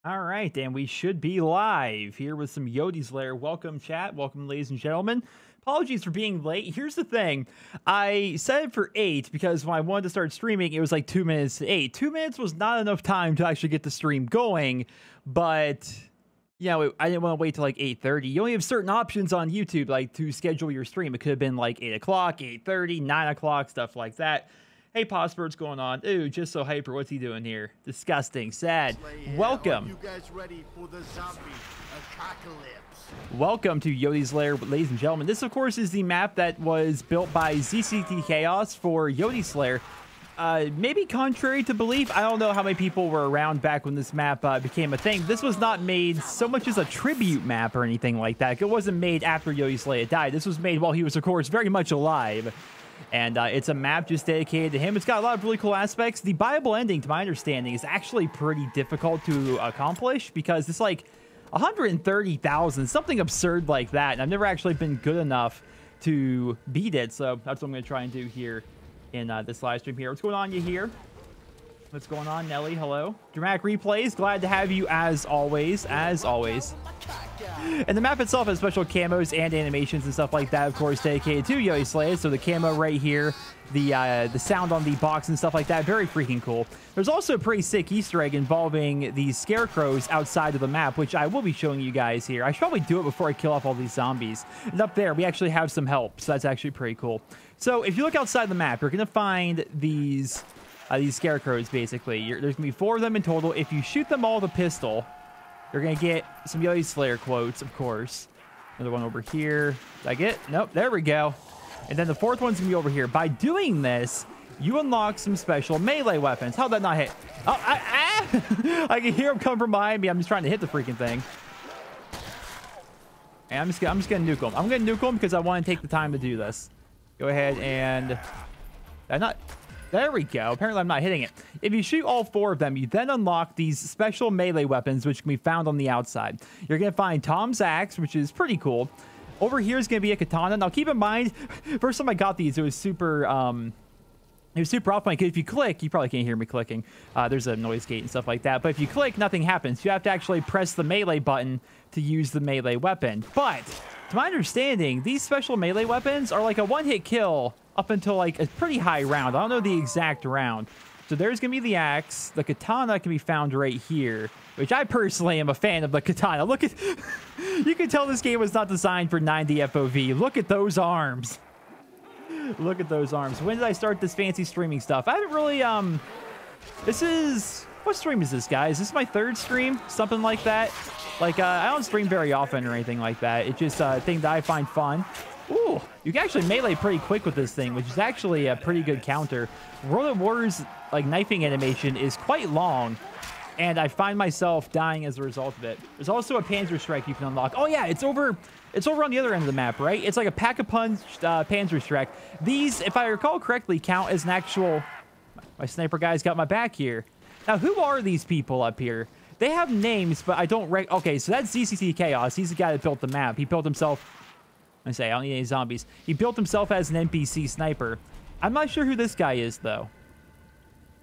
All right, and we should be live here with some Yoteslaya. Welcome, chat. Welcome, ladies and gentlemen. Apologies for being late. Here's the thing. I set it for 8 because when I wanted to start streaming, it was like 2 minutes to 8. 2 minutes was not enough time to actually get the stream going, but you know, I didn't want to wait till like 8:30. You only have certain options on YouTube, like to schedule your stream. It could have been like 8 o'clock, 8:30, 9 o'clock, stuff like that. Hey, Posper, what's going on? Ooh, just so hyper. What's he doing here? Disgusting. Sad. Welcome. Are you guys ready for the zombie apocalypse? Welcome to Yoteslaya, ladies and gentlemen. This, of course, is the map that was built by ZCTxChaos for Yoteslaya. Maybe contrary to belief, I don't know how many people were around back when this map became a thing. This was not made so much as a tribute map or anything like that. It wasn't made after Yoteslaya died. This was made while he was, of course, very much alive. And it's a map just dedicated to him. It's got a lot of really cool aspects. The buyable ending, to my understanding, is actually pretty difficult to accomplish because it's like 130,000, something absurd like that. And I've never actually been good enough to beat it. So that's what I'm going to try and do here in this live stream here. What's going on, you here? What's going on, Nelly? Hello. Dramatic Replays, glad to have you as always. As always. And the map itself has special camos and animations and stuff like that, of course, dedicated to Yoteslaya. So the camo right here, the sound on the box and stuff like that, very freaking cool. There's also a pretty sick Easter egg involving these scarecrows outside of the map, which I will be showing you guys here. I should probably do it before I kill off all these zombies. And up there, we actually have some help, so that's actually pretty cool. So if you look outside the map, you're going to find these scarecrows, basically. There's going to be 4 of them in total. If you shoot them all with a pistol, you're going to get some Yoteslaya quotes, of course. Another one over here. Did I get? Nope, there we go. And then the 4th one's going to be over here. By doing this, you unlock some special melee weapons. How'd that not hit? Oh, I can hear him come from behind me. I'm just trying to hit the freaking thing. And I'm just going to nuke him. I'm going to nuke him because I want to take the time to do this. Go ahead and... There we go. Apparently, I'm not hitting it. If you shoot all 4 of them, you then unlock these special melee weapons, which can be found on the outside. You're going to find Tom's axe, which is pretty cool. Over here is going to be a katana. Now, keep in mind, first time I got these, it was super off-putting. Because if you click, you probably can't hear me clicking. There's a noise gate and stuff like that. But if you click, nothing happens. You have to actually press the melee button to use the melee weapon. But, to my understanding, these special melee weapons are like a one-hit kill up until like a pretty high round. I don't know the exact round. So there's going to be the axe. The katana can be found right here, which I personally am a fan of the katana. Look at... You can tell this game was not designed for 90 FOV. Look at those arms. Look at those arms. When did I start this fancy streaming stuff? I haven't really... This is... What stream is this, guys? Is this my 3rd stream? Something like that? Like, I don't stream very often or anything like that. It's just a thing that I find fun. Ooh, you can actually melee pretty quick with this thing, which is actually a pretty good counter. World of War's like knifing animation is quite long, and I find myself dying as a result of it. There's also a Panzer Strike you can unlock. Oh yeah, it's over on the other end of the map, right? It's like a pack-a-punch Panzer Strike. These, if I recall correctly, count as an actual... My sniper guy's got my back here. Now, who are these people up here? They have names, but I don't... Okay, so that's ZCTxChaos. He's the guy that built the map. He built himself... I don't need any zombies. He built himself as an NPC sniper. I'm not sure who this guy is, though.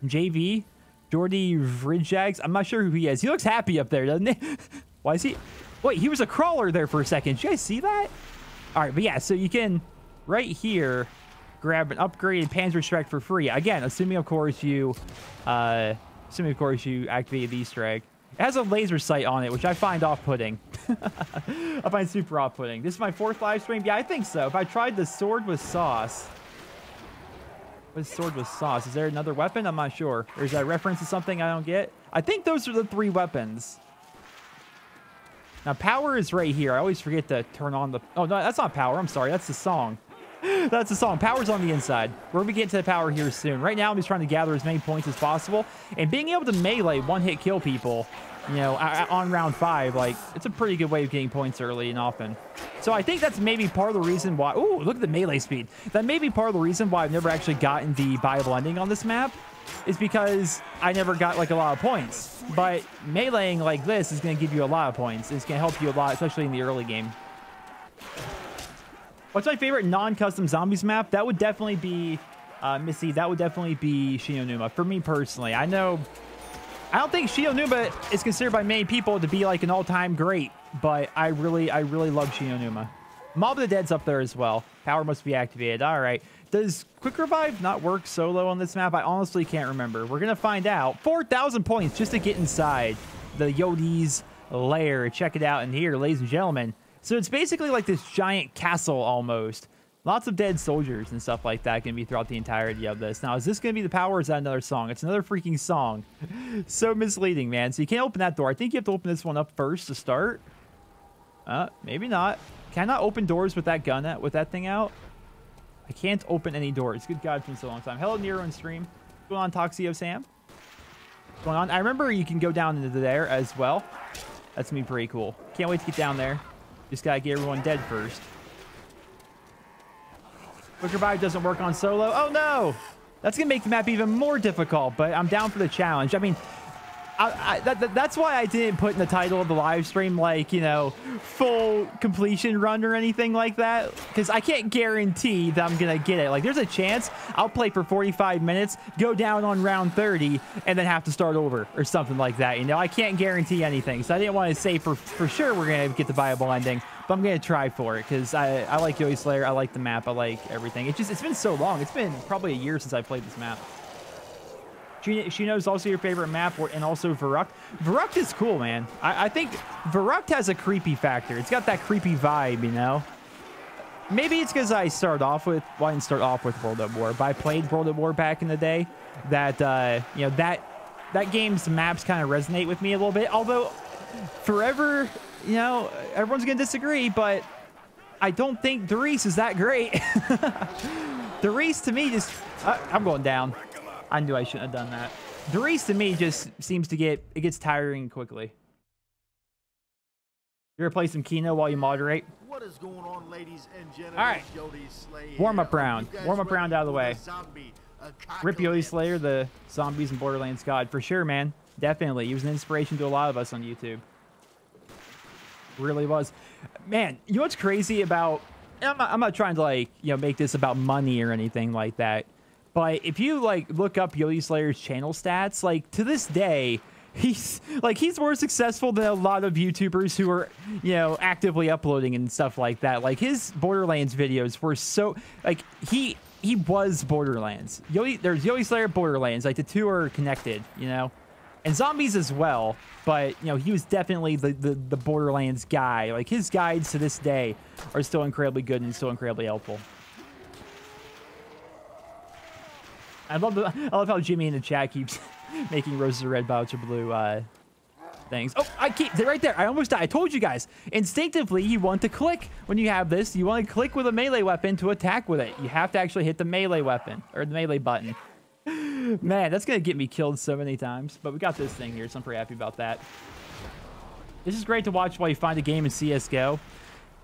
JV? Jordy Vridjags? I'm not sure who he is. He looks happy up there, doesn't he? Why is he... Wait, he was a crawler there for a second. Did you guys see that? All right, but yeah, so you can, right here, grab an upgraded Panzer Strike for free. Again, assuming, of course, you activate the Easter egg. It has a laser sight on it, which I find off-putting. I find super off-putting. This is my 4th live stream? Yeah, I think so. If I tried the sword with sauce... What is sword with sauce? Is there another weapon? I'm not sure. Or is that a reference to something I don't get? I think those are the 3 weapons. Now, power is right here. I always forget to turn on the... Oh, no, that's not power. I'm sorry. That's the song. That's the song. Power's on the inside. We're going to get to the power here soon. Right now, I'm just trying to gather as many points as possible. And being able to melee one-hit kill people, you know, on round 5, like, it's a pretty good way of getting points early and often. So I think that's maybe part of the reason why... Ooh, look at the melee speed. That may be part of the reason why I've never actually gotten the buyable ending on this map, is because I never got, like, a lot of points. But meleeing like this is going to give you a lot of points. It's going to help you a lot, especially in the early game. What's my favorite non-custom zombies map? That would definitely be, Missy, that would definitely be Shinonuma, for me personally. I know I don't think Shionuma is considered by many people to be like an all-time great, but I really love Shionuma. Mob of the Dead's up there as well. Power must be activated. All right. Does Quick Revive not work solo on this map? I honestly can't remember. We're going to find out. 4,000 points just to get inside the Yote's Lair. Check it out in here, ladies and gentlemen. So it's basically like this giant castle almost. Lots of dead soldiers and stuff like that can be throughout the entirety of this. Now, is this going to be the power or is that another song? It's another freaking song. So misleading, man. So you can't open that door. I think you have to open this one up first to start. Maybe not. Can I not open doors with that gun, with that thing out? I can't open any doors. Good God, it's been so long time. Hello, Nero and stream. What's going on, Toxio Sam? What's going on? I remember you can go down into there as well. That's going to be pretty cool. Can't wait to get down there. Just got to get everyone dead first. Quick Revive doesn't work on solo. Oh, no. That's going to make the map even more difficult, but I'm down for the challenge. I mean, that's why I didn't put in the title of the live stream, like, you know, full completion run or anything like that, because I can't guarantee that I'm going to get it. Like, there's a chance I'll play for 45 minutes, go down on round 30, and then have to start over or something like that. You know, I can't guarantee anything, so I didn't want to say for sure we're going to get the viable ending, but I'm going to try for it, because I like Yoteslaya, I like the map, I like everything. It's been so long. It's been probably a year since I played this map. She knows also your favorite map, and also Verrucht. Verrucht is cool, man. I think Verrucht has a creepy factor. It's got that creepy vibe, you know? Maybe it's because I started off with, well, I didn't start off with World at War, but I played World at War back in the day. That, you know, that game's maps kind of resonate with me a little bit. Although, forever, you know, everyone's going to disagree, but I don't think Darius is that great. Darius, to me, just... I'm going down. I knew I shouldn't have done that. Darius, to me, just seems to it gets tiring quickly. You ever play some Kino while you moderate? What is going on, ladies and gentlemen? All right. Warm-up round. Warm-up round out of the way. Rip Yoteslaya, the zombies and Borderlands god. For sure, man. Definitely. He was an inspiration to a lot of us on YouTube. Really was. Man, you know what's crazy about... I'm not trying to, like, you know, make this about money or anything like that. But if you, like, look up Yoteslaya's channel stats, like, to this day, he's more successful than a lot of YouTubers who are, you know, actively uploading and stuff like that. Like, his Borderlands videos were so, like, he was Borderlands. There's Yoteslaya, Borderlands. Like, the two are connected, you know? And zombies as well. But, you know, he was definitely the Borderlands guy. Like, his guides to this day are still incredibly good and still incredibly helpful. I love how Jimmy in the chat keeps making roses are red, violets are blue things. Oh, they're right there. I almost died. I told you guys. Instinctively, you want to click when you have this. You want to click with a melee weapon to attack with it. You have to actually hit the melee weapon or the melee button. Man, that's going to get me killed so many times. But we got this thing here, so I'm pretty happy about that. This is great to watch while you find a game in CSGO.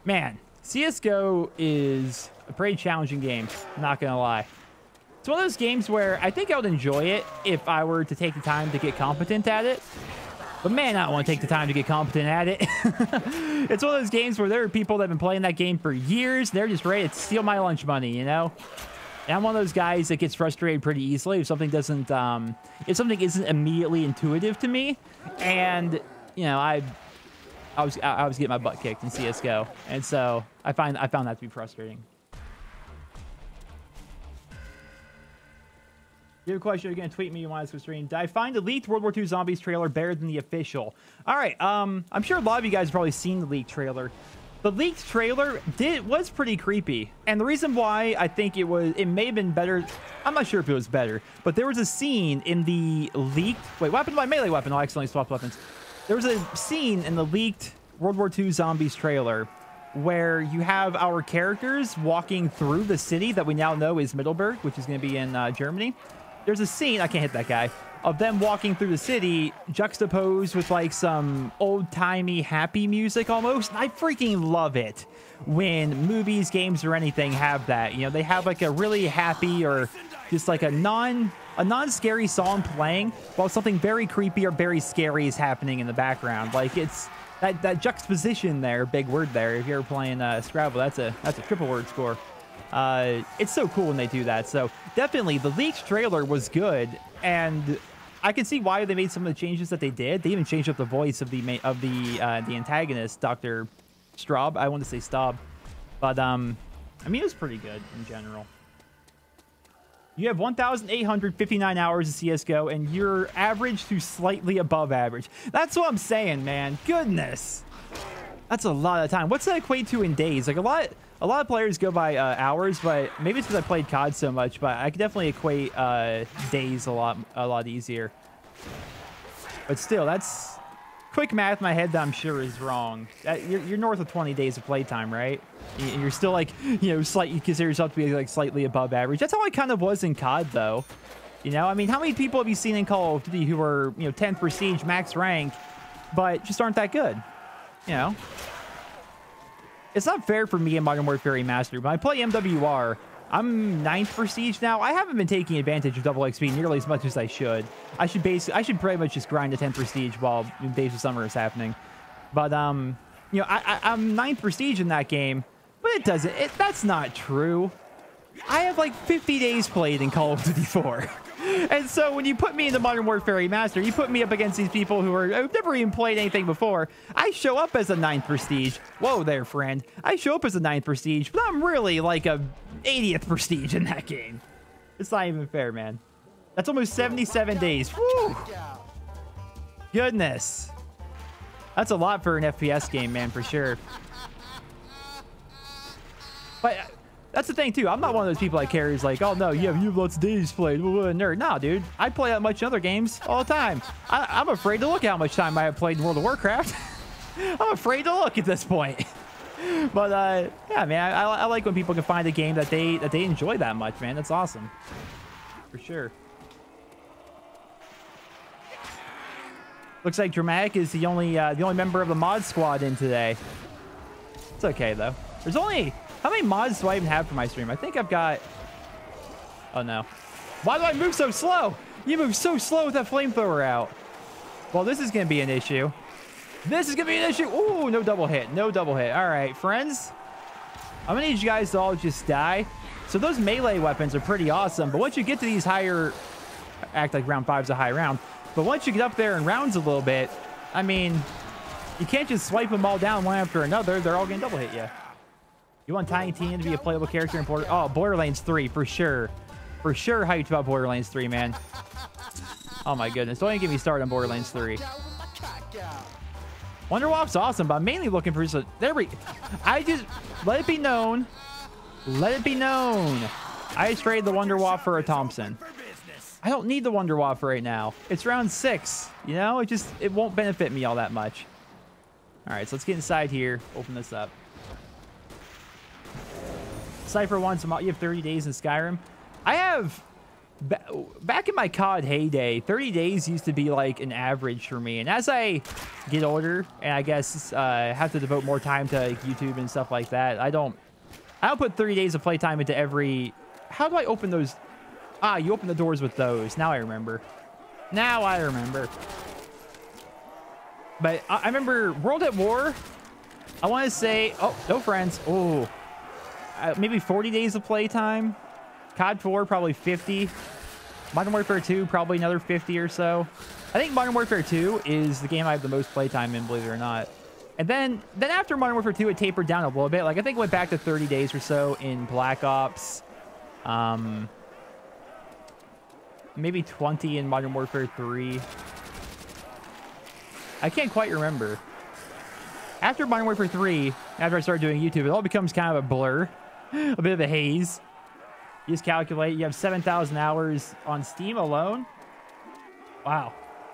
Man, CSGO is a pretty challenging game. Not going to lie. It's one of those games where I think I would enjoy it if I were to take the time to get competent at it. But man, I don't want to take the time to get competent at it. It's one of those games where there are people that have been playing that game for years. They're just ready to steal my lunch money, you know? And I'm one of those guys that gets frustrated pretty easily if something doesn't, if something isn't immediately intuitive to me. And, you know, I was getting my butt kicked in CSGO. And so I found that to be frustrating. You have a question, you're going to tweet me, you want to stream. Did I find the leaked World War II Zombies trailer better than the official? All right, I'm sure a lot of you guys have probably seen the leaked trailer. The leaked trailer was pretty creepy. And the reason why I think it may have been better, I'm not sure if it was better, but there was a scene in the leaked, wait, what happened to my melee weapon? I accidentally swapped weapons. There was a scene in the leaked World War II Zombies trailer where you have our characters walking through the city that we now know is Middelburg, which is going to be in Germany. There's a scene, I can't hit that guy, of them walking through the city juxtaposed with like some old-timey happy music almost. And I freaking love it when movies, games, or anything have that. You know, they have like a really happy or just like a non-scary song playing while something very creepy or very scary is happening in the background. Like it's that juxtaposition there, big word there. If you're playing Scrabble, that's a triple word score. It's so cool when they do that. So definitely the leaked trailer was good, and I can see why they made some of the changes that they did. They even changed up the voice of the antagonist, Dr. Straub. I want to say Staub, but I mean, it was pretty good in general. You have 1,859 hours of CSGO, and you're average to slightly above average. That's what I'm saying, man. Goodness. That's a lot of time. What's that equate to in days? Like, a lot of players go by hours, but maybe it's because I played COD so much, but I could definitely equate days a lot easier. But still, that's quick math in my head that I'm sure is wrong. You're north of 20 days of playtime, right? And you're still like, you know, you consider yourself to be like slightly above average. That's how I kind of was in COD, though. You know, I mean, how many people have you seen in Call of Duty who are, you know, 10th prestige, max rank, but just aren't that good? You know, it's not fair for me in Modern Warfare Remastered. When I play MWR, I'm 9th prestige now. I haven't been taking advantage of double XP nearly as much as I should. I should pretty much just grind to 10th prestige while Days of Summer is happening. But you know, I'm 9th prestige in that game, but it doesn't. That's not true. I have like 50 days played in Call of Duty 4. And so when you put me in the Modern Warfare Remaster, you put me up against these people who've never even played anything before. I show up as a 9th prestige. Whoa there, friend. I show up as a 9th prestige, but I'm really like a 80th prestige in that game. It's not even fair, man. That's almost 77 days. Woo! Goodness. That's a lot for an FPS game, man, for sure. But that's the thing, too. I'm not one of those people that cares like, oh, no, you have lots of days played. Nerd. No, dude. I play that much in other games all the time. I'm afraid to look at how much time I have played in World of Warcraft. I'm afraid to look at this point. But, yeah, man, I like when people can find a game that they enjoy that much, man. That's awesome. For sure. Looks like Dramatic is the only member of the mod squad in today. It's okay, though. There's only... How many mods do I even have for my stream? I think I've got... Oh, no. Why do I move so slow? You move so slow with that flamethrower out. Well, this is going to be an issue. This is going to be an issue. Ooh, no double hit. No double hit. All right, friends. I'm going to need you guys to all just die. So those melee weapons are pretty awesome. But once you get to these higher... Act like round 5's a high round. But once you get up there in rounds a little bit, I mean, you can't just swipe them all down one after another. They're all going to double hit you. You want Tiny Tina to be a playable character in Borderlands 3, for sure. For sure hyped about Borderlands 3, man. Oh my goodness. Don't even get me started on Borderlands 3. Wonderwap's awesome, but I'm mainly looking for... I just... Let it be known. Let it be known. I just traded the Wonderwap for a Thompson. I don't need the Wonderwap right now. It's round 6. You know? It won't benefit me all that much. Alright, so let's get inside here. Open this up. Cypher wants you have 30 days in Skyrim. I have back in my COD heyday, 30 days used to be like an average for me. And as I get older and I guess have to devote more time to like, YouTube and stuff like that, I don't put 30 days of playtime into every... How do I open those? Ah, you open the doors with those. Now I remember. Now I remember. But I remember World at War. I want to say... Oh, no friends. Oh. Maybe 40 days of playtime. COD 4, probably 50. Modern Warfare 2, probably another 50 or so. I think Modern Warfare 2 is the game I have the most playtime in, believe it or not. And then after Modern Warfare 2, it tapered down a little bit. Like, I think it went back to 30 days or so in Black Ops. Maybe 20 in Modern Warfare 3. I can't quite remember. After Modern Warfare 3, after I started doing YouTube, it all becomes kind of a blur. A bit of a haze. You just calculate. You have 7,000 hours on Steam alone. Wow.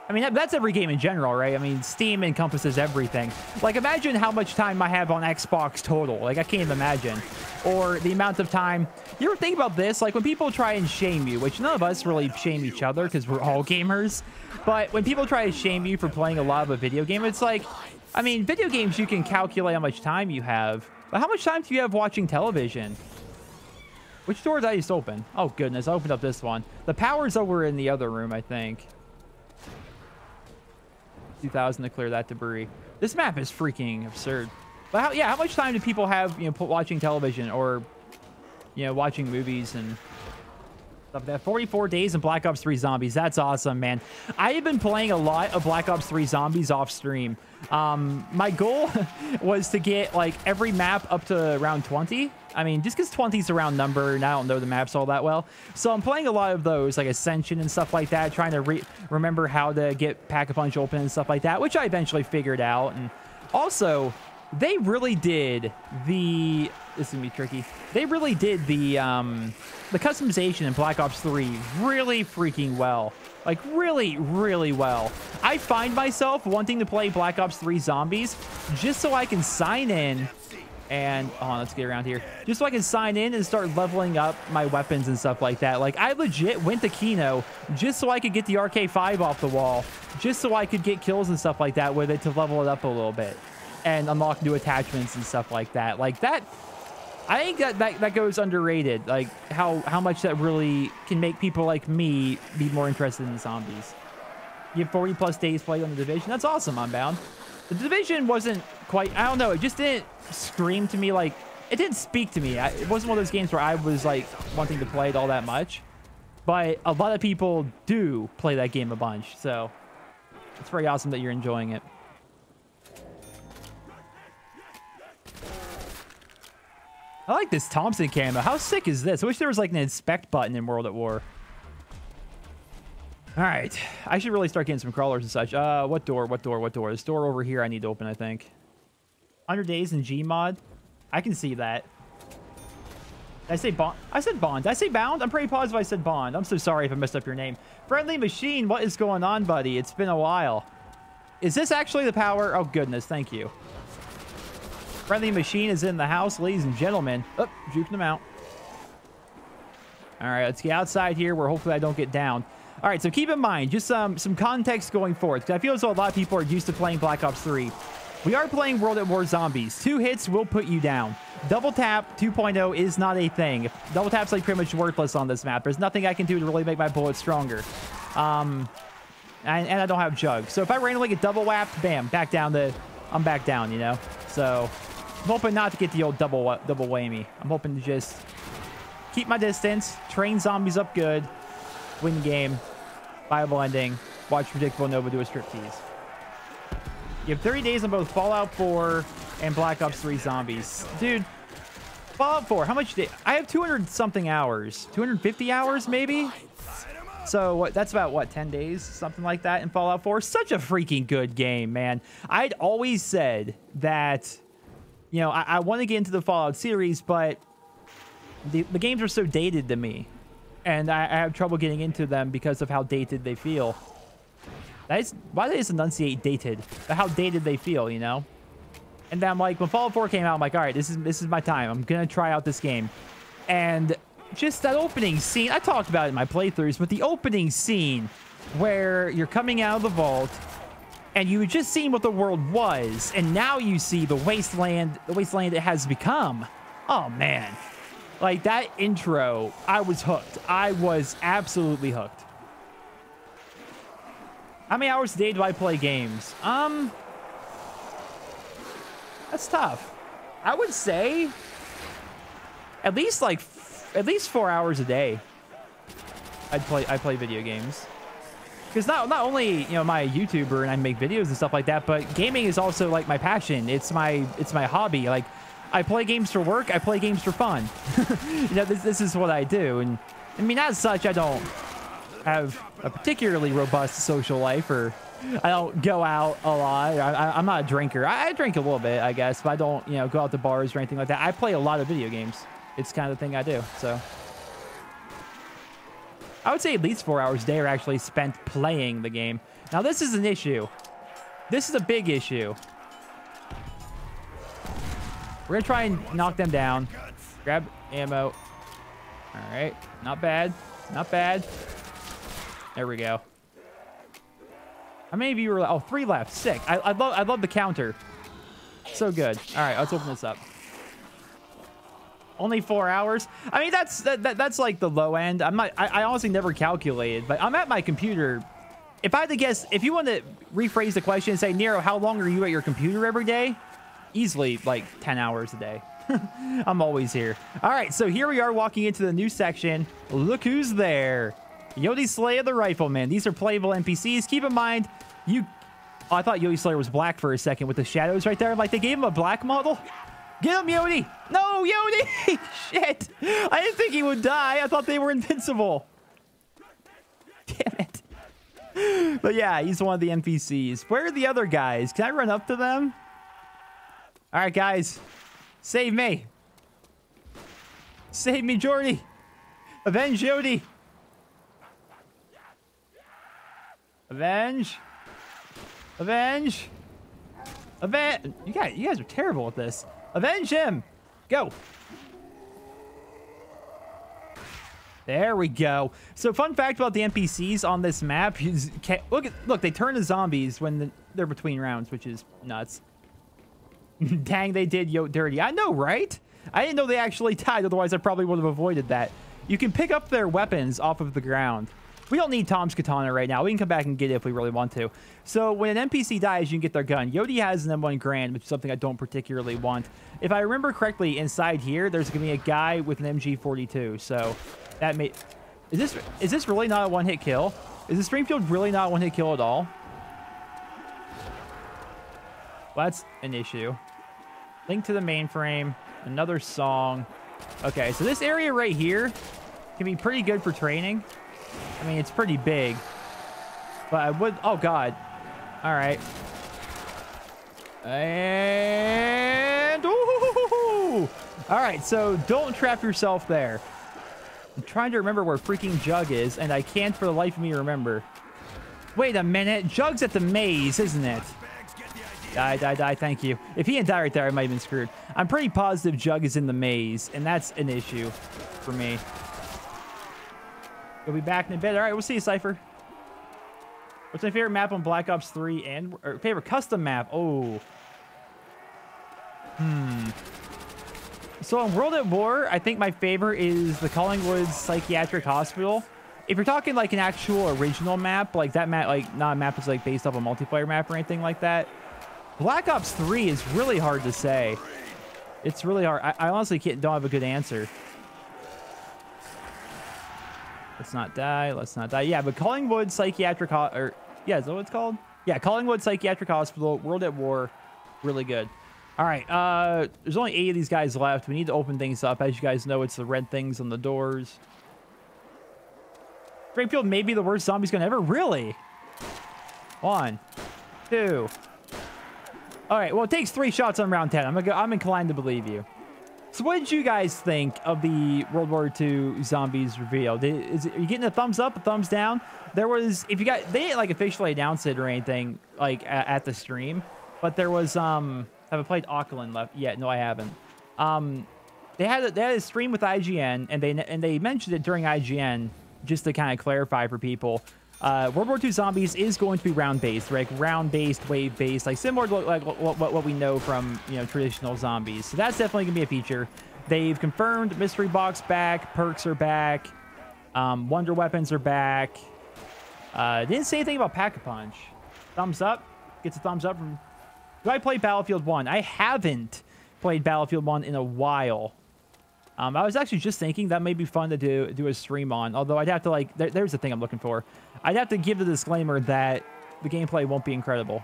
I mean, that's every game in general, right? I mean, Steam encompasses everything. Like, imagine how much time I have on Xbox total. Like, I can't even imagine. Or the amount of time... You ever think about this? Like, when people try and shame you, which none of us really shame each other because we're all gamers. But when people try to shame you for playing a lot of a video game, it's like... I mean, video games, you can calculate how much time you have. But how much time do you have watching television? Which door did I just open? Oh, goodness. I opened up this one. The power's over in the other room, I think. 2,000 to clear that debris. This map is freaking absurd. But how much time do people have, you know, watching television or, you know, watching movies and Stuff that 44 days in Black Ops 3 Zombies. That's awesome, man. I have been playing a lot of Black Ops 3 Zombies off stream. My goal was to get like every map up to around 20. I mean, just because 20 is a round number and I don't know the maps all that well. So I'm playing a lot of those, like Ascension and stuff like that, trying to remember how to get Pack-a-Punch open and stuff like that, which I eventually figured out. And also, they really did the... This is gonna be tricky. They really did the customization in Black Ops 3 really freaking well. Like, really, really well. I find myself wanting to play Black Ops 3 Zombies just so I can sign in and... Oh, let's get around here. Just so I can sign in and start leveling up my weapons and stuff like that. Like, I legit went to Kino just so I could get the RK5 off the wall. Just so I could get kills and stuff like that with it to level it up a little bit. And unlock new attachments and stuff like that. Like, that... I think that goes underrated, like how much that really can make people like me be more interested in zombies. You have 40 plus days played on the Division. That's awesome, Unbound. The Division wasn't quite, I don't know, it just didn't scream to me like, it didn't speak to me. It wasn't one of those games where I was like wanting to play it all that much. But a lot of people do play that game a bunch, so it's very awesome that you're enjoying it. I like this Thompson camo. How sick is this? I wish there was like an inspect button in World at War. All right. I should really start getting some crawlers and such. What door? What door? What door? This door over here I need to open, I think. 100 days in Gmod. I can see that. Did I say Bond? I said Bond. Did I say Bound? I'm pretty positive I said Bond. I'm so sorry if I messed up your name. Friendly Machine, what is going on, buddy? It's been a while. Is this actually the power? Oh, goodness. Thank you. Friendly Machine is in the house, ladies and gentlemen. Oh, juking them out. All right, let's get outside here where hopefully I don't get down. All right, so keep in mind, just some context going forward, because I feel as though a lot of people are used to playing Black Ops 3. We are playing World at War Zombies. 2 hits will put you down. Double tap 2.0 is not a thing. Double tap's like pretty much worthless on this map. There's nothing I can do to really make my bullets stronger. And I don't have Jug. So if I randomly get double whapped, bam, back down to... I'm back down, you know? So... I'm hoping not to get the old double whammy. I'm hoping to just keep my distance, train zombies up good, win game, viable ending, watch Predictable Nova do a striptease. You have 30 days on both Fallout 4 and Black Ops 3 Zombies. Dude, Fallout 4, how much did... I have 200-something hours. 250 hours, maybe? So what? That's about, what, 10 days? Something like that in Fallout 4? Such a freaking good game, man. I'd always said that... You know, I want to get into the Fallout series, but the games are so dated to me. And I have trouble getting into them because of how dated they feel. That is, why did I just enunciate dated? But how dated they feel, you know? And then I'm like, when Fallout 4 came out, I'm like, all right, this is my time. I'm going to try out this game. And just that opening scene, I talked about it in my playthroughs, but the opening scene where you're coming out of the vault... And you had just seen what the world was, and now you see the wasteland it has become. Oh, man. Like, that intro, I was hooked. I was absolutely hooked. How many hours a day do I play games? That's tough. I would say at least 4 hours a day. I play video games. Because not only, you know, am I a YouTuber and I make videos and stuff like that, but gaming is also like my passion. It's my hobby. Like, I play games for work. I play games for fun. You know, this is what I do. And I mean, as such, I don't have a particularly robust social life, or I don't go out a lot. I'm not a drinker. I drink a little bit, I guess, but I don't, you know, go out to bars or anything like that. I play a lot of video games. It's kind of the thing I do. So I would say at least 4 hours a day are actually spent playing the game. Now, this is an issue. This is a big issue. We're going to try and knock them down. Grab ammo. All right. Not bad. Not bad. There we go. How many of you are... Oh, 3 left. Sick. I love the counter. So good. All right. Let's open this up. Only 4 hours. I mean, that's like the low end. I honestly never calculated, but I'm at my computer. If I had to guess, if you want to rephrase the question and say, Nero, how long are you at your computer every day? Easily like 10 hours a day. I'm always here. All right, so here we are walking into the new section. Look who's there. Yoteslaya the Rifleman. These are playable NPCs. Keep in mind, you... Oh, I thought Yoteslaya was black for a second with the shadows right there. Like, they gave him a black model. Get him, Yodi! No, Yodi! Shit! I didn't think he would die. I thought they were invincible. Damn it. But yeah, he's one of the NPCs. Where are the other guys? Can I run up to them? All right, guys. Save me. Save me, Jordy. Avenge Yodi. Avenge. Avenge. Avenge. You guys are terrible at this. Avenge him. Go. There we go. So fun fact about the NPCs on this map is, look, they turn to zombies when they're between rounds, which is nuts. Dang, they did Yote dirty. I know, right? I didn't know they actually died. Otherwise, I probably would have avoided that. You can pick up their weapons off of the ground. We don't need Tom's katana right now. We can come back and get it if we really want to. So when an NPC dies, you can get their gun. Yodi has an M1 Grand, which is something I don't particularly want. If I remember correctly, inside here, there's going to be a guy with an MG42. So that may... Is this really not a one-hit kill? Is the Springfield really not a one-hit kill at all? Well, that's an issue. Link to the mainframe. Another song. Okay, so this area right here can be pretty good for training. I mean, it's pretty big. But I would... Oh, God. All right. And... Ooh! All right, so don't trap yourself there. I'm trying to remember where freaking Jug is, and I can't for the life of me remember. Wait a minute. Jug's at the maze, isn't it? Die, thank you. If he didn't die right there, I might have been screwed. I'm pretty positive Jug is in the maze, and that's an issue for me. We'll be back in a bit. All right, we'll see you, Cypher. What's my favorite map on Black Ops 3 and... Or favorite custom map? Oh. So on World at War, I think my favorite is the Collingwood Psychiatric Hospital. If you're talking like an actual original map, like that map, like not a map that's like based off a multiplayer map or anything like that, Black Ops 3 is really hard to say. It's really hard. I honestly don't have a good answer. Let's not die. Let's not die. Yeah, but Collingwood Psychiatric yeah, is that what it's called? Yeah, Collingwood Psychiatric Hospital, World at War, really good. All right, there's only 8 of these guys left. We need to open things up. As you guys know, it's the red things on the doors. Springfield may be the worst zombies gun ever. Really? 1, 2. All right, well, it takes 3 shots on round 10. I'm inclined to believe you. So what did you guys think of the World War II zombies reveal? Are you getting a thumbs up, a thumbs down? There was, if you got, they didn't like officially announce it or anything like at the stream, but there was, have I played Auckland left? Yeah, no, I haven't. They had a stream with IGN, and they mentioned it during IGN just to kind of clarify for people. World War II Zombies is going to be round-based, right? Round-based, wave-based, like similar to like what we know from, you know, traditional zombies. So that's definitely going to be a feature. They've confirmed Mystery Box back, perks are back, Wonder Weapons are back. Didn't say anything about Pack-a-Punch. Thumbs up. Gets a thumbs up from... Do I play Battlefield 1? I haven't played Battlefield 1 in a while. I was actually just thinking that may be fun to do a stream on, although I'd have to, like, there's the thing I'm looking for. I'd have to give the disclaimer that the gameplay won't be incredible.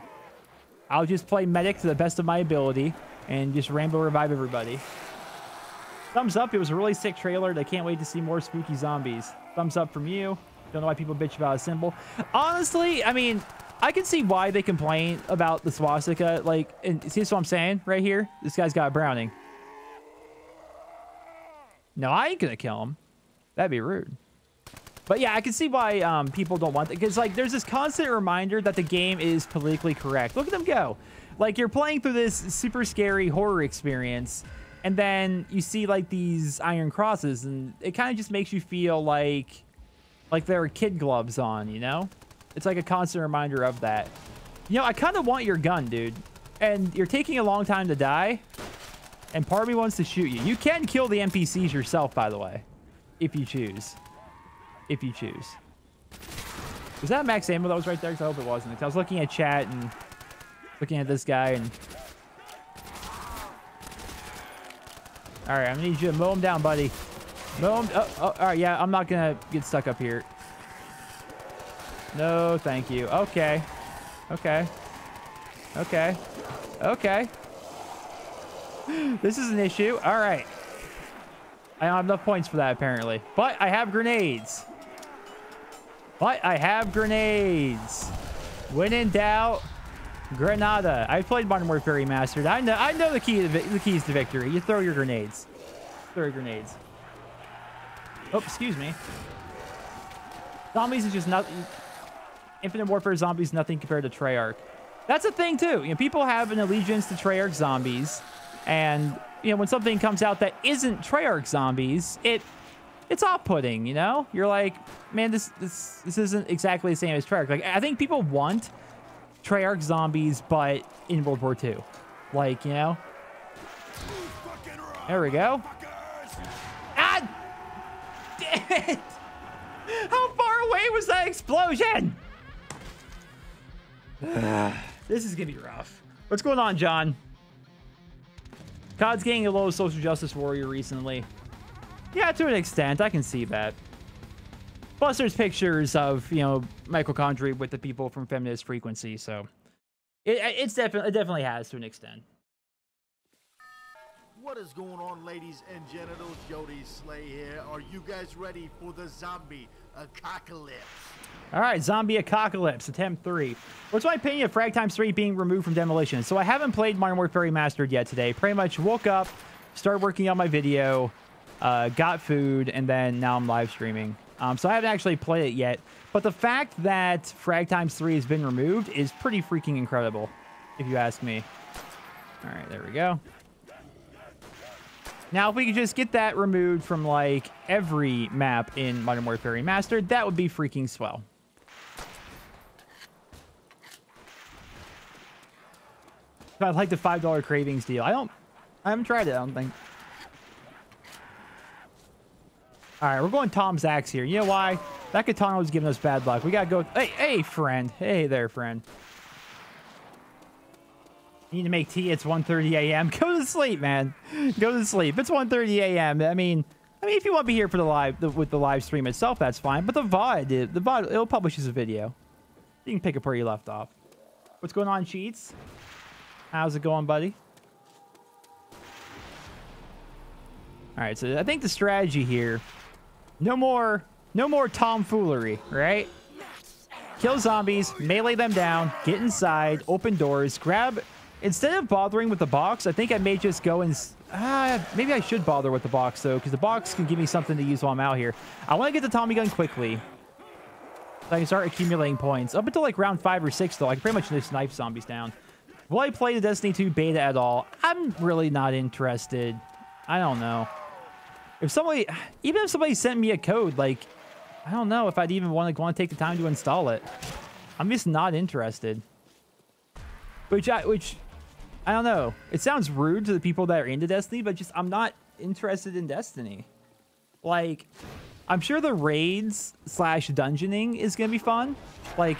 I'll just play medic to the best of my ability and just rainbow revive everybody. Thumbs up. It was a really sick trailer. I can't wait to see more spooky zombies. Thumbs up from you. Don't know why people bitch about a symbol. Honestly, I mean, I can see why they complain about the swastika. Like, and see what I'm saying right here? This guy's got a Browning. No, I ain't gonna kill him. That'd be rude. But yeah, I can see why people don't want it. Because, like, there's this constant reminder that the game is politically correct. Look at them go. Like, you're playing through this super scary horror experience, and then you see, like, these iron crosses, and it kind of just makes you feel like there are kid gloves on, you know? It's like a constant reminder of that. You know, I kind of want your gun, dude. And you're taking a long time to die. And part of me wants to shoot you. You can kill the NPCs yourself, by the way. If you choose. If you choose. Was that max ammo that was right there? Because I hope it wasn't. 'Cause I was looking at chat and looking at this guy and... All right, I'm gonna need you to mow him down, buddy. Mow him. All right, yeah, I'm not gonna get stuck up here. No, thank you. Okay. Okay. Okay. Okay. This is an issue. All right. I don't have enough points for that, apparently. But I have grenades. When in doubt, Grenada. I've played Modern Warfare Remastered. I know the keys to victory. You throw your grenades. Throw your grenades. Oh, excuse me. Zombies is just nothing. Infinite Warfare Zombies, nothing compared to Treyarch. That's a thing too. You know, people have an allegiance to Treyarch Zombies, and you know when something comes out that isn't Treyarch Zombies, it's off-putting. You know, you're like, man, this isn't exactly the same as Treyarch. Like, I think people want Treyarch Zombies, but in World War II. Like, you know. There we go. Ah! Damn it! How far away was that explosion? This is gonna be rough. What's going on, John? COD's getting a little social justice warrior recently. Yeah, to an extent, I can see that. Plus, there's pictures of, you know, Michael Condrey with the people from Feminist Frequency, so it definitely has to an extent. What is going on, ladies and genitals? Yoteslaya here. Are you guys ready for the zombie apocalypse? All right, zombie apocalypse, attempt 3. What's my opinion of Frag Times 3 being removed from Demolition? So I haven't played Modern Warfare Remastered yet today. Pretty much woke up, started working on my video, got food, and then now I'm live streaming. So I haven't actually played it yet. But the fact that Frag Times 3 has been removed is pretty freaking incredible, if you ask me. All right, there we go. Now, if we could just get that removed from, like, every map in Modern Warfare Remastered, that would be freaking swell. I like the $5 cravings deal. I haven't tried it, I don't think. All right, we're going Tom's Axe here. You know why? That katana was giving us bad luck. We got to go... Hey, friend. Hey there, friend. You need to make tea. It's 1:30 a.m. Go to sleep, man. Go to sleep. It's 1:30 a.m. I mean, if you want to be here for the live stream itself, that's fine. But the VOD, it'll publish as a video. You can pick up where you left off. What's going on, Cheats? How's it going, buddy? All right, so I think the strategy here, no more tomfoolery, right? Kill zombies, melee them down, get inside, open doors, grab. Instead of bothering with the box, I think I may just go and... maybe I should bother with the box, though, because the box can give me something to use while I'm out here. I want to get the Tommy gun quickly, so I can start accumulating points. Up until, like, round 5 or 6, though, I can pretty much just knife zombies down. Will I play the Destiny 2 beta at all? I'm really not interested. I don't know. Even if somebody sent me a code, like, I don't know if I'd even want to take the time to install it. I'm just not interested. Which I don't know. It sounds rude to the people that are into Destiny, but just I'm not interested in Destiny. Like, I'm sure the raids / dungeoning is gonna be fun. Like,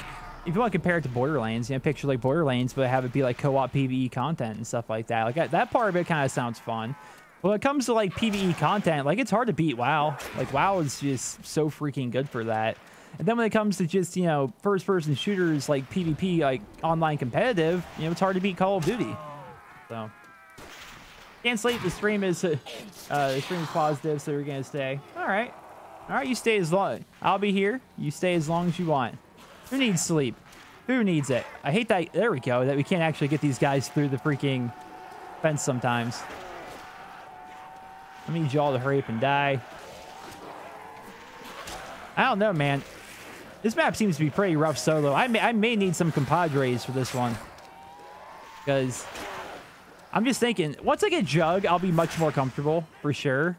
if you want to compare it to Borderlands, you know, picture like Borderlands, but have it be like co-op PvE content and stuff like that. Like that part of it kind of sounds fun. When it comes to like PvE content, like it's hard to beat WoW. Like WoW is just so freaking good for that. And then when it comes to just, you know, first-person shooters like PvP, like online competitive, you know, it's hard to beat Call of Duty. So can't sleep. The stream is positive, so we're gonna stay. All right, you stay as long. I'll be here. You stay as long as you want. Who needs sleep? Who needs it? I hate that. There we go. That we can't actually get these guys through the freaking fence sometimes. I need y'all to hurry up and die. I don't know, man. This map seems to be pretty rough solo. I may need some compadres for this one. Because I'm just thinking, once I get Jug, I'll be much more comfortable, for sure.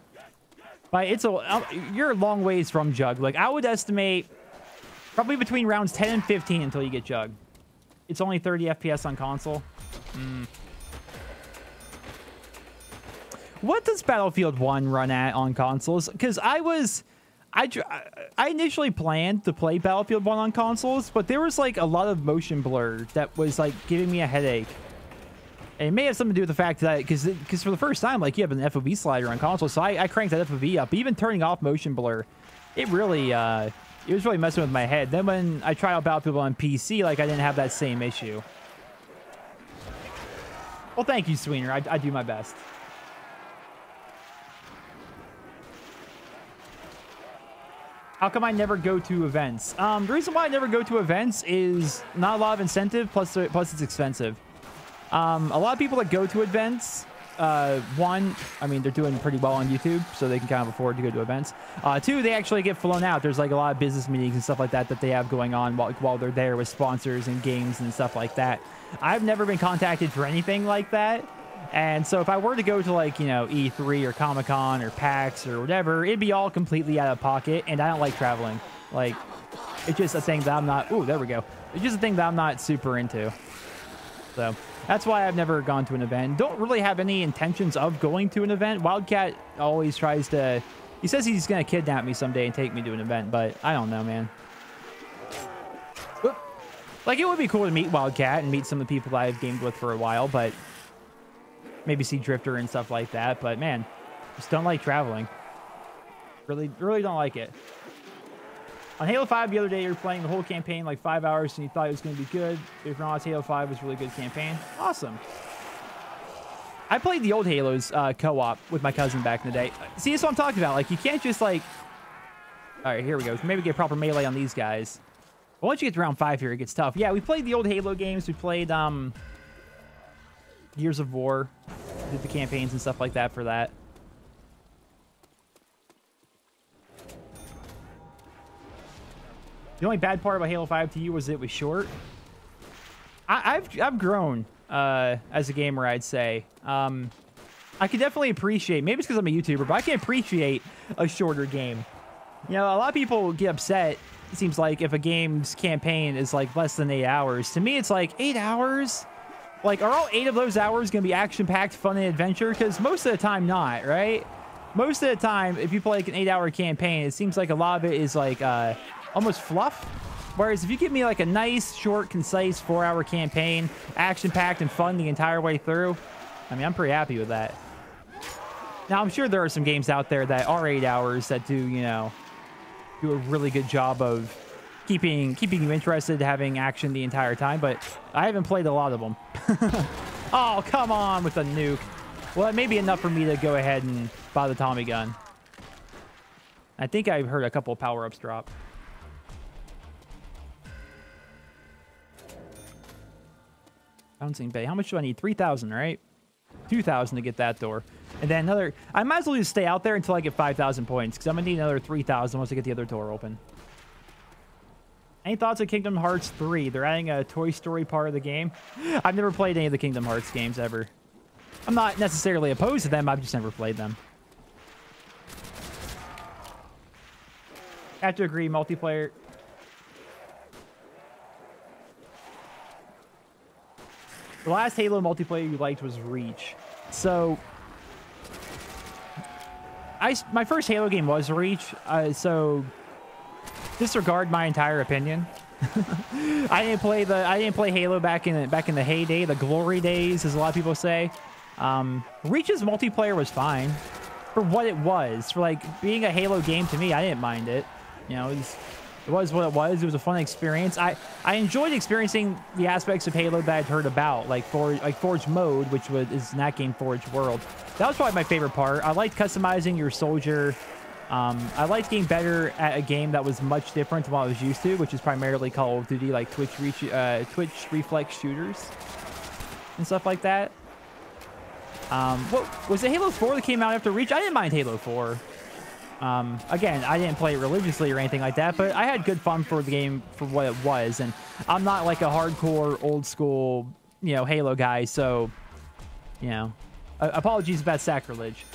But you're a long ways from Jug. Like, I would estimate probably between rounds 10 and 15 until you get Jug. It's only 30 FPS on console. What does Battlefield 1 run at on consoles? Because I initially planned to play Battlefield 1 on consoles, but there was like a lot of motion blur that was like giving me a headache. And it may have something to do with the fact that, because for the first time, like, you have an FOV slider on console, so I cranked that FOV up. Even turning off motion blur, it really, it was really messing with my head. Then when I tried out Battlefield on PC, like, I didn't have that same issue. Well, thank you, Sweener. I do my best. How come I never go to events? The reason why I never go to events is not a lot of incentive, plus it's expensive. A lot of people that go to events, one, I mean, they're doing pretty well on YouTube, so they can kind of afford to go to events. Two, they actually get flown out. There's like a lot of business meetings and stuff like that that they have going on while they're there with sponsors and games and stuff like that. I've never been contacted for anything like that. And so if I were to go to, like, you know, E3 or Comic-Con or PAX or whatever, it'd be all completely out of pocket, and I don't like traveling. Like, it's just a thing that I'm not... Ooh, there we go. It's just a thing that I'm not super into. So that's why I've never gone to an event. Don't really have any intentions of going to an event. Wildcat always tries to... He says he's going to kidnap me someday and take me to an event, but I don't know, man. Whoop. Like, it would be cool to meet Wildcat and meet some of the people that I've gamed with for a while, but... Maybe see Drifter and stuff like that, but man, just don't like traveling. Really don't like it. On Halo 5 the other day, you were playing the whole campaign like 5 hours and you thought it was going to be good. If you're honest, Halo 5 was a really good campaign. Awesome. I played the old Halos co-op with my cousin back in the day. See, that's what I'm talking about. Like, you can't just like... All right, here we go. Maybe get proper melee on these guys. But once you get to round 5 here, it gets tough. Yeah, we played the old Halo games. We played... Gears of War, did the campaigns and stuff like that for that. The only bad part about Halo 5 to you was it was short. I've grown as a gamer, I'd say. I can definitely appreciate, maybe it's because I'm a YouTuber, but I can appreciate a shorter game. You know, a lot of people get upset, it seems like, if a game's campaign is like less than 8 hours. To me, it's like 8 hours? Like, are all 8 of those hours going to be action-packed, fun, and adventure? Because most of the time, not, right? Most of the time, if you play like an 8-hour campaign, it seems like a lot of it is like almost fluff. Whereas if you give me like a nice, short, concise 4-hour campaign, action-packed and fun the entire way through, I mean, I'm pretty happy with that. Now, I'm sure there are some games out there that are 8 hours that do, you know, do a really good job of keeping you interested, having action the entire time, but I haven't played a lot of them. Oh, come on with a nuke. Well, it may be enough for me to go ahead and buy the Tommy gun. I think I've heard a couple of power-ups drop. Bouncing Bay. How much do I need? 3,000, right? 2,000 to get that door. And then another... I might as well just stay out there until I get 5,000 points, because I'm going to need another 3,000 once I get the other door open. Any thoughts on Kingdom Hearts 3? They're adding a Toy Story part of the game. I've never played any of the Kingdom Hearts games ever. I'm not necessarily opposed to them. I've just never played them. I have to agree, multiplayer. The last Halo multiplayer you liked was Reach. So, my first Halo game was Reach. So... disregard my entire opinion. I didn't play Halo back in the heyday, the glory days, as a lot of people say. Reach's multiplayer was fine for what it was. For like being a Halo game, to me, I didn't mind it. You know, it was what it was. It was a fun experience. I enjoyed experiencing the aspects of Halo that I'd heard about, like Forge Mode, which is in that game Forge World. That was probably my favorite part. I liked customizing your soldier. I liked getting better at a game that was much different than what I was used to, which is primarily Call of Duty, like Twitch reflex shooters and stuff like that. What was it, Halo 4 that came out after Reach? I didn't mind Halo 4. Again, I didn't play it religiously or anything like that, but I had good fun for the game for what it was, and I'm not like a hardcore, old school, you know, Halo guy, so, you know, apologies about sacrilege.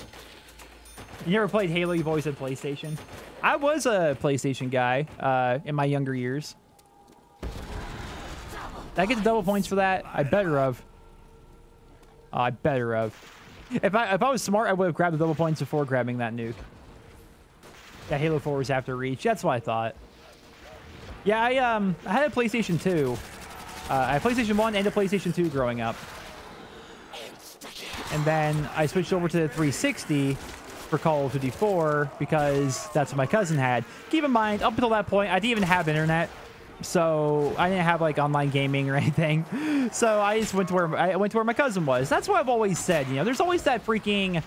You never played Halo, you've always had PlayStation? I was a PlayStation guy in my younger years. Did I get the double points for that? I better have. Oh, I better have. If I was smart, I would have grabbed the double points before grabbing that nuke. Yeah, Halo 4 was after Reach. That's what I thought. Yeah, I had a PlayStation 2. I had PlayStation 1 and a PlayStation 2 growing up. And then I switched over to the 360 for Call of Duty 4 because that's what my cousin had. Keep in mind, up until that point, I didn't even have internet. So I didn't have like online gaming or anything. So I just went to where my cousin was. That's what I've always said. You know, there's always that freaking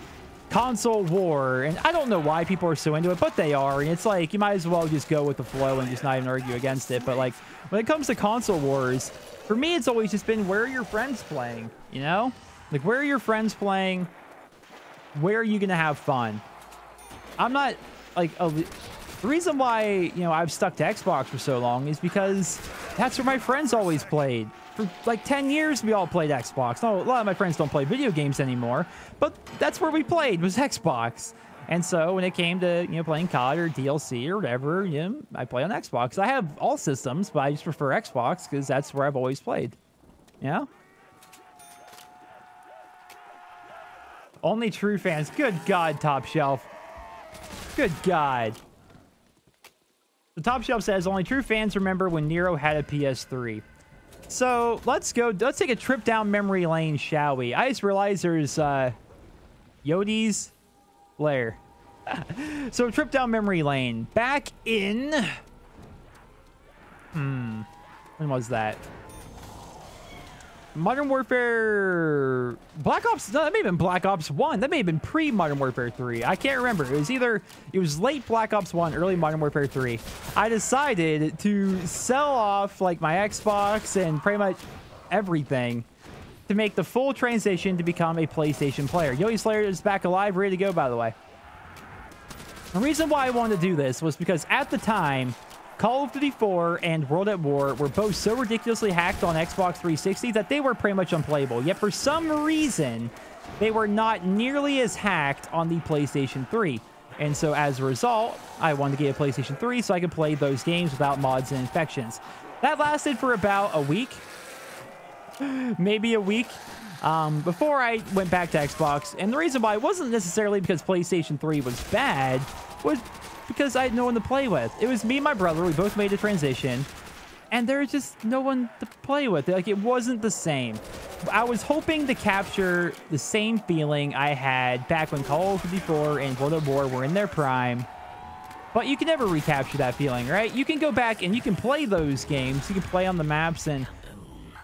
console war, and I don't know why people are so into it, but they are. And it's like you might as well just go with the flow and just not even argue against it. But like when it comes to console wars, for me, it's always just been where are your friends playing? You know, like where are your friends playing? Where are you gonna have fun? I'm not like the reason why, you know, I've stuck to Xbox for so long is because that's where my friends always played. For like 10 years, we all played Xbox. No, a lot of my friends don't play video games anymore, but that's where we played, was Xbox. And so when it came to, you know, playing COD or DLC or whatever, you know, I play on Xbox. I have all systems, but I just prefer Xbox because that's where I've always played. Yeah? Only true fans. Good God, Top Shelf. Good God. The Top Shelf says, only true fans remember when Nero had a PS3. So let's go. Let's take a trip down memory lane, shall we? I just realized there's Yote's Lair. So trip down memory lane. Back in... when was that? Modern Warfare... Black Ops... No, that may have been Black Ops 1. That may have been pre-Modern Warfare 3. I can't remember. It was either... It was late Black Ops 1, early Modern Warfare 3. I decided to sell off, like, my Xbox and pretty much everything to make the full transition to become a PlayStation player. Yoteslaya is back alive, ready to go, by the way. The reason why I wanted to do this was because at the time... Call of Duty 4 and World at War were both so ridiculously hacked on Xbox 360 that they were pretty much unplayable. Yet for some reason, they were not nearly as hacked on the PlayStation 3. And so as a result, I wanted to get a PlayStation 3 so I could play those games without mods and infections. That lasted for about a week. Maybe a week. Before I went back to Xbox. And the reason why it wasn't necessarily because PlayStation 3 was bad, was because I had no one to play with. It was me and my brother. We both made a transition. And there was just no one to play with. Like, it wasn't the same. I was hoping to capture the same feeling I had back when Call of Duty 4 and World at War were in their prime. But you can never recapture that feeling, right? You can go back and you can play those games. You can play on the maps, and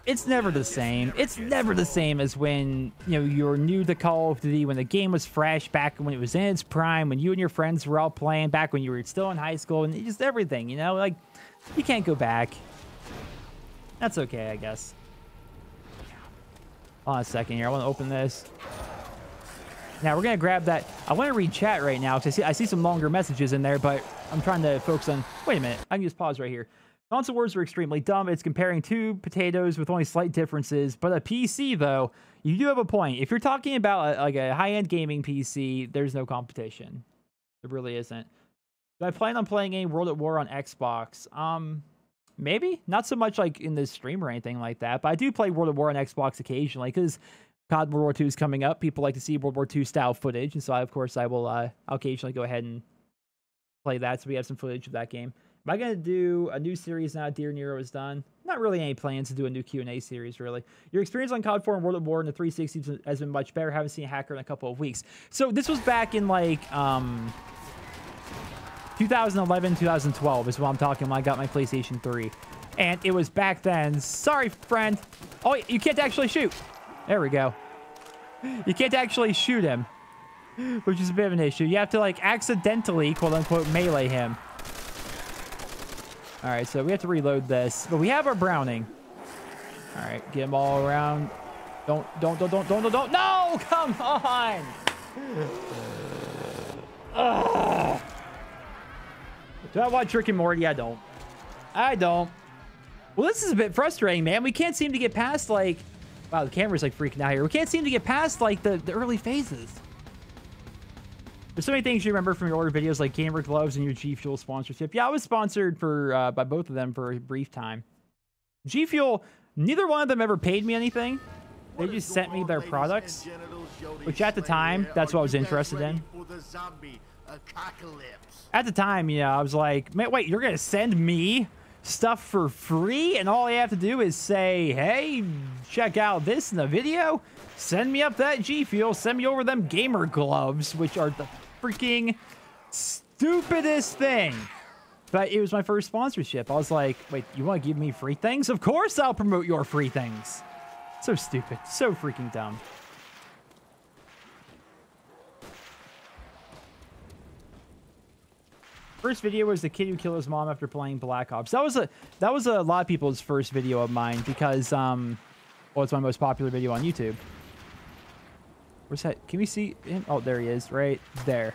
it's never the same. It's never the same as when, you know, you're new to Call of Duty, when the game was fresh, back when it was in its prime, when you and your friends were all playing, back when you were still in high school, and just everything, you know? Like, you can't go back. That's okay, I guess. Hold on a second here. I want to open this. Now, we're going to grab that. I want to read chat right now, because I see some longer messages in there, but I'm trying to focus on... Wait a minute. I can just pause right here. Console wars were extremely dumb. It's comparing two potatoes with only slight differences. But a PC, though, you do have a point. If you're talking about like a high-end gaming PC, there's no competition. There really isn't. Do I plan on playing any World at War on Xbox? Maybe. Not so much like in the stream or anything like that. But I do play World at War on Xbox occasionally because COD World War II is coming up. People like to see World War II style footage. And so, of course, I'll occasionally go ahead and play that. So we have some footage of that game. Am I going to do a new series now Dear Nero is done? Not really any plans to do a new Q&A series, really. Your experience on COD 4 and World at War in the 360 has been much better. Haven't seen a hacker in a couple of weeks. So this was back in, like, 2011, 2012 is what I'm talking when I got my PlayStation 3. And it was back then. Sorry, friend. Oh, you can't actually shoot. There we go. You can't actually shoot him, which is a bit of an issue. You have to, like, accidentally, quote-unquote, melee him. All right, so we have to reload this, but we have our Browning. All right, get them all around. Don't. No, come on. Do I watch Rick and Morty? I don't. Well, this is a bit frustrating, man. We can't seem to get past, like... Wow, the camera's, like, freaking out here. We can't seem to get past, like, the early phases. There's so many things you remember from your older videos, like Gamer Gloves and your G Fuel sponsorship. Yeah, I was sponsored for by both of them for a brief time. G Fuel, neither one of them ever paid me anything. They just sent me their products, which at the time, that's what I was interested in. At the time, yeah, I was like, man, wait, you're going to send me stuff for free, and all you have to do is say, hey, check out this in the video, send me up that G Fuel, send me over them gamer gloves, which are the freaking stupidest thing. But it was my first sponsorship. I was like, wait, you want to give me free things? Of course I'll promote your free things. So stupid. So freaking dumb. First video was the kid who killed his mom after playing Black Ops. That was a lot of people's first video of mine because well, it's my most popular video on YouTube. Where's that? Can we see him? Oh, there he is, right there.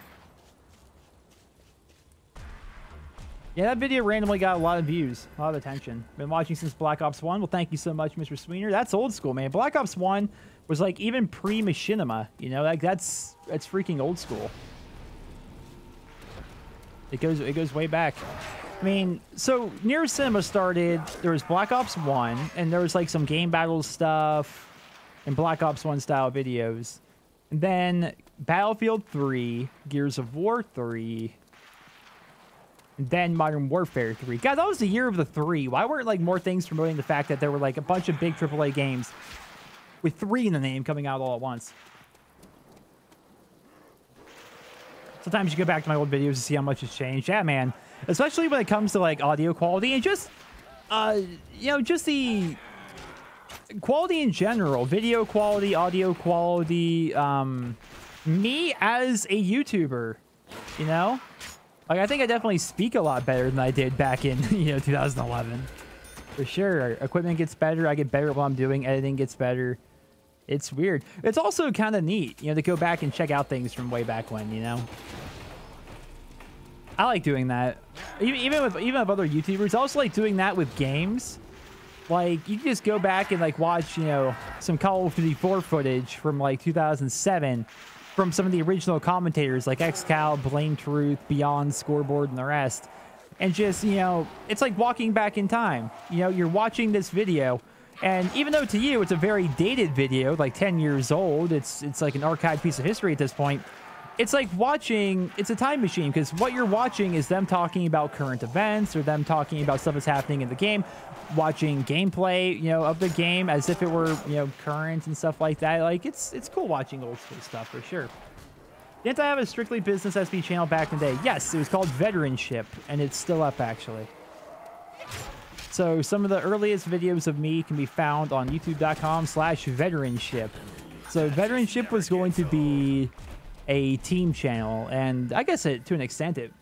Yeah, that video randomly got a lot of views, a lot of attention. Been watching since Black Ops 1. Well, thank you so much, Mr. Sweener. That's old school, man. Black Ops 1 was like even pre-machinima, you know, like that's freaking old school. It goes way back. I mean, so Near Cinema started, there was Black Ops 1, and there was like some game battle stuff and Black Ops 1 style videos. And then Battlefield 3, Gears of War 3, and then Modern Warfare 3. God, that was the year of the 3. Why weren't like more things promoting the fact that there were like a bunch of big AAA games with 3 in the name coming out all at once? Sometimes you go back to my old videos to see how much has changed. Yeah, man. Especially when it comes to like audio quality and just, you know, just the quality in general, video quality, audio quality. Me as a YouTuber, you know, like I think I definitely speak a lot better than I did back in 2011. For sure, equipment gets better. I get better at what I'm doing. Editing gets better. It's weird. It's also kind of neat, to go back and check out things from way back when, I like doing that. Even with other YouTubers, I also like doing that with games. Like, you can just go back and, like, watch, some Call of Duty 4 footage from, like, 2007 from some of the original commentators, like XCal, Blame Truth, Beyond, Scoreboard, and the rest. And just, it's like walking back in time. You're watching this video. And even though to you it's a very dated video, like 10 years old, it's like an archived piece of history at this point. It's like watching, it's a time machine, because what you're watching is them talking about current events or them talking about stuff that's happening in the game, watching gameplay, of the game as if it were, current and stuff like that. Like, it's cool watching old school stuff for sure. Didn't I have a strictly business SB channel back in the day? Yes, it was called Veteranship, and it's still up actually. So some of the earliest videos of me can be found on youtube.com/veteranship. So Veteranship was going to be a team channel, and I guess to an extent it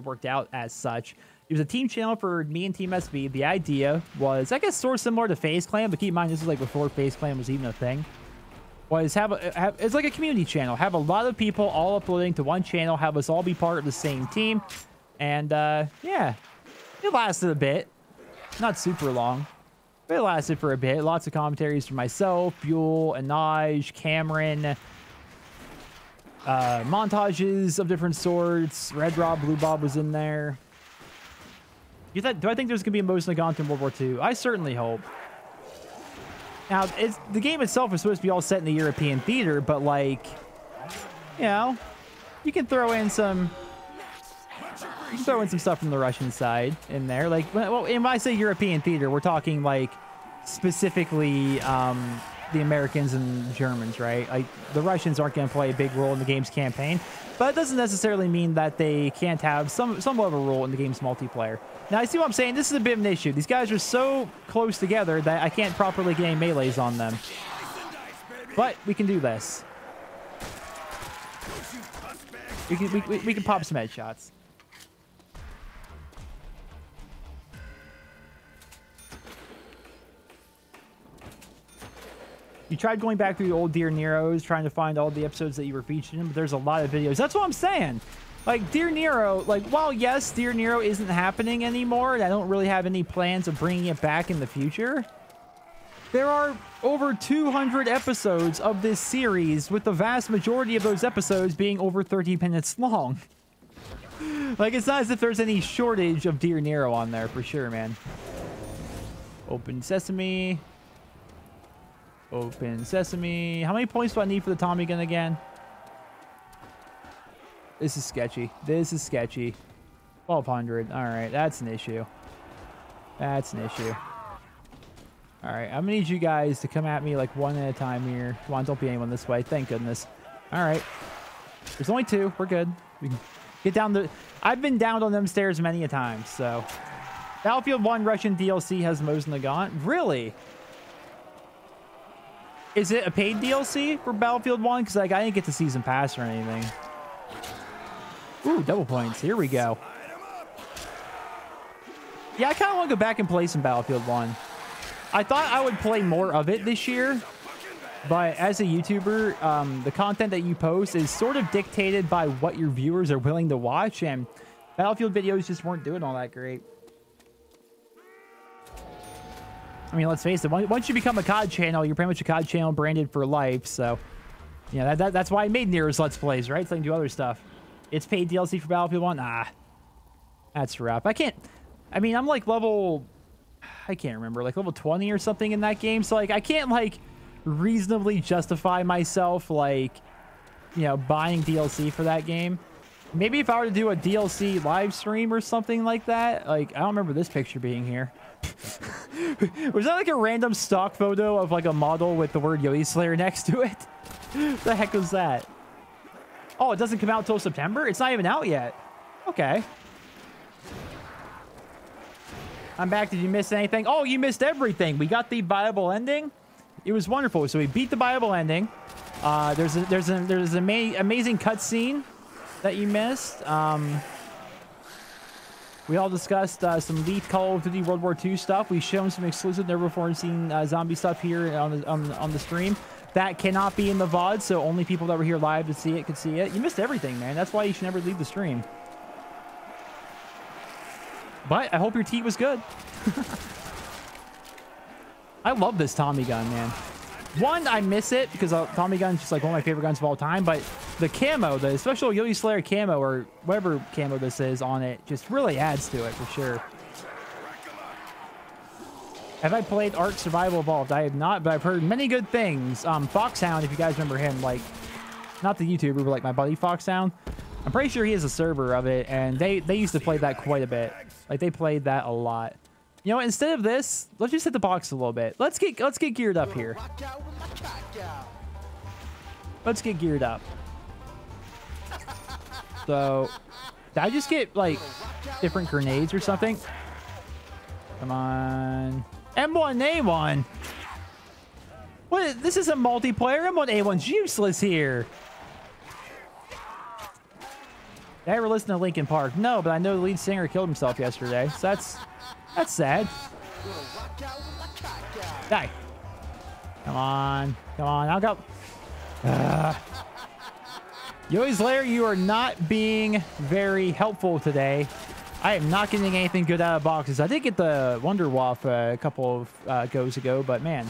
worked out as such. It was a team channel for me and Team SB. The idea was, I guess, sort of similar to FaZe Clan, but keep in mind this is like before FaZe Clan was even a thing. Was it's like a community channel. Have a lot of people all uploading to one channel. Have us all be part of the same team, and yeah, it lasted a bit. Not super long, but it lasted for a bit. Lots of commentaries from myself, Buell, Anaj, Cameron, montages of different sorts. Red Rob, Blue Bob was in there. Do I think there's gonna be a Mos Nagant in World War II? I certainly hope. Now, the game itself is supposed to be all set in the European theater, but like, you can throw in some. You can throw in some stuff from the Russian side in there. Like, well, when I say European theater, we're talking like specifically the Americans and Germans, right? Like, the Russians aren't going to play a big role in the game's campaign, but it doesn't necessarily mean that they can't have somewhat of a role in the game's multiplayer. Now, I see what I'm saying. This is a bit of an issue. These guys are so close together that I can't properly get any melees on them. But we can do this. We can pop some headshots. You tried going back through the old Dear Neros, trying to find all the episodes that you were featured in, but there's a lot of videos. That's what I'm saying. Like, Dear Nero, like, while yes, Dear Nero isn't happening anymore, and I don't really have any plans of bringing it back in the future, there are over 200 episodes of this series, with the vast majority of those episodes being over 30 minutes long. Like, it's not as if there's any shortage of Dear Nero on there, for sure, man. Open Sesame. Open Sesame. How many points do I need for the Tommy gun again? This is sketchy. This is sketchy. 1,200. All right, that's an issue. That's an issue. All right, I'm gonna need you guys to come at me like one at a time here. Come on, don't be anyone this way. Thank goodness. All right. There's only 2. We're good. We can get down the... I've been down on them stairs many a time, so... Battlefield 1 Russian DLC has Mo's Nagant. Really? Is it a paid DLC for Battlefield 1? Because like, I didn't get the season pass or anything. Ooh, double points. Here we go. Yeah, I kind of want to go back and play some Battlefield 1. I thought I would play more of it this year. But as a YouTuber, the content that you post is sort of dictated by what your viewers are willing to watch. And Battlefield videos just weren't doing all that great. I mean, let's face it. Once you become a COD channel, you're pretty much a COD channel branded for life. So, yeah, that's why I made Nero's Let's Plays, right? So I can do other stuff. It's paid DLC for Battlefield 1? Ah, that's rough. I mean, I'm like level... I can't remember. Like level 20 or something in that game. So, like, I can't, like, reasonably justify myself, like, you know, buying DLC for that game. Maybe if I were to do a DLC live stream or something like that. Like, I don't remember this picture being here. Was that like a random stock photo of like a model with the word Yoteslaya next to it? What the heck was that? Oh, it doesn't come out till September? It's not even out yet. Okay. I'm back. Did you miss anything? Oh, you missed everything. We got the buyable ending. It was wonderful. So we beat the buyable ending. There's an amazing cutscene that you missed. We all discussed some leaked Call of Duty World War II stuff. We've shown some exclusive, never before seen zombie stuff here on the stream. That cannot be in the VOD, so only people that were here live to see it could see it. You missed everything, man. That's why you should never leave the stream. But I hope your tea was good. I love this Tommy gun, man. One, I miss it because Tommy gun's just like one of my favorite guns of all time, but the camo, the special Yoteslaya camo or whatever camo this is on it just really adds to it for sure. Have I played Ark Survival Evolved? I have not, but I've heard many good things. Foxhound, if you guys remember him, like, not the YouTuber, but like my buddy Foxhound. I'm pretty sure he has a server of it, and they used to play that quite a bit. Like, they played that a lot. You know, instead of this, let's just hit the box a little bit. Let's get geared up here. Let's get geared up. So, did I just get, like, different grenades or something? Come on. M1A1. What? This isn't multiplayer. M1A1's useless here. Did I ever listen to Linkin Park? No, but I know the lead singer killed himself yesterday. So that's sad. Die. Come on. Come on. I'll go. Yoteslaya, you are not being very helpful today. I am not getting anything good out of boxes. I did get the Wonder Waff a couple of goes ago, but man.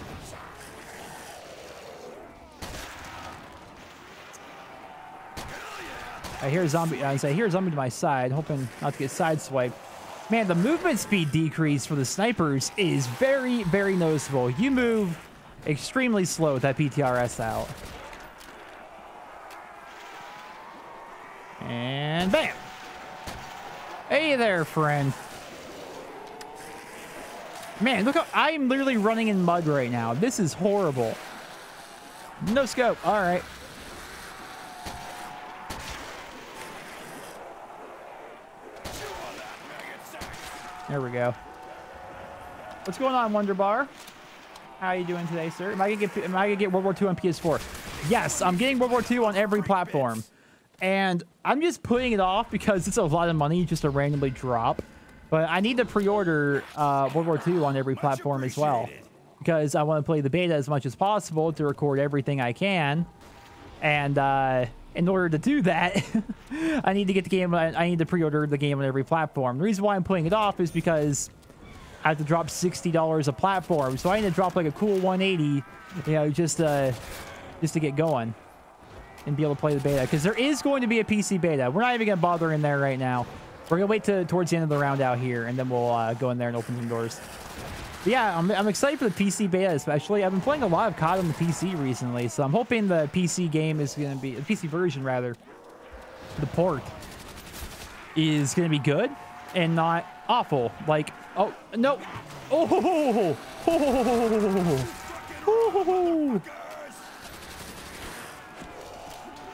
I hear a zombie. I hear a zombie to my side, hoping not to get sideswiped. Man, the movement speed decrease for the snipers is very, very noticeable. You move extremely slow with that PTRS out. And bam! Hey there, friend. Man, look how I'm literally running in mud right now. This is horrible. No scope. All right. There we go. What's going on, Wonder Bar? How are you doing today, sir? Am I gonna get World War II on PS4? Yes, I'm getting World War II on every platform. And I'm just putting it off because it's a lot of money just to randomly drop. But I need to pre-order World War II on every platform as well. Because I want to play the beta as much as possible to record everything I can. And in order to do that, I need to get the game. I need to pre-order the game on every platform. The reason why I'm putting it off is because I have to drop $60 a platform. So I need to drop like a cool 180, you know, just to get going and be able to play the beta. Because there is going to be a PC beta. We're not even going to bother in there right now. We're going to wait towards the end of the round out here, and then we'll go in there and open some doors. But yeah, I'm excited for the PC beta especially. I've been playing a lot of COD on the PC recently, so I'm hoping the PC game is going to be, the PC version rather, the port, is going to be good and not awful. Like, oh, no. Oh,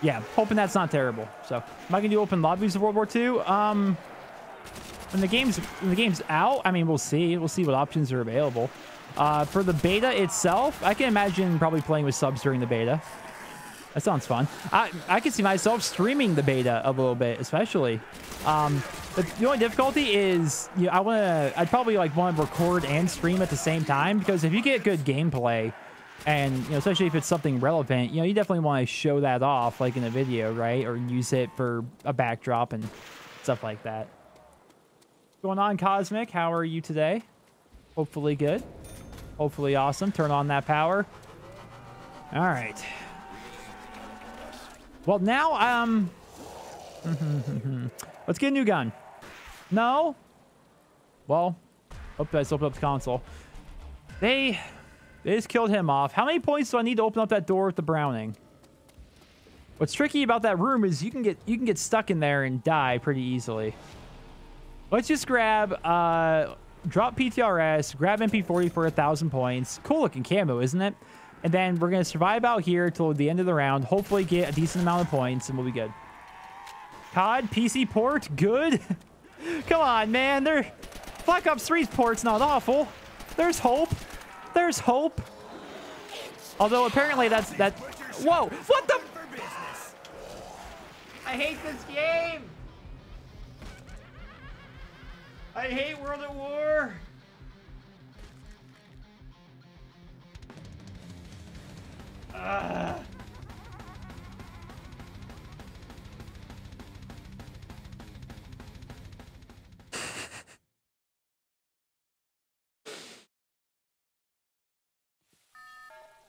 yeah, hoping that's not terrible. So, am I gonna do open lobbies of World War II? When the game's out, I mean, we'll see. We'll see what options are available. For the beta itself, I can imagine probably playing with subs during the beta. That sounds fun. I can see myself streaming the beta a little bit, especially. But the only difficulty is, you know, I'd probably like want to record and stream at the same time, because if you get good gameplay, and you know, especially if it's something relevant, you know, you definitely want to show that off, like in a video, right? Or use it for a backdrop and stuff like that. What's going on, Cosmic? How are you today? Hopefully good. Hopefully awesome. Turn on that power. All right. Well, now, let's get a new gun. No? Well, hope I opened up the console. They just killed him off. How many points do I need to open up that door with the Browning? What's tricky about that room is you can get stuck in there and die pretty easily. Let's just grab, drop PTRS, grab MP40 for 1,000 points. Cool looking camo, isn't it? And then we're going to survive out here till the end of the round. Hopefully get a decent amount of points and we'll be good. COD, PC port, good. Come on, man. Black Ops 3's port's not awful. There's hope. There's hope. Although apparently that. Whoa, what the? I hate this game. I hate World at War.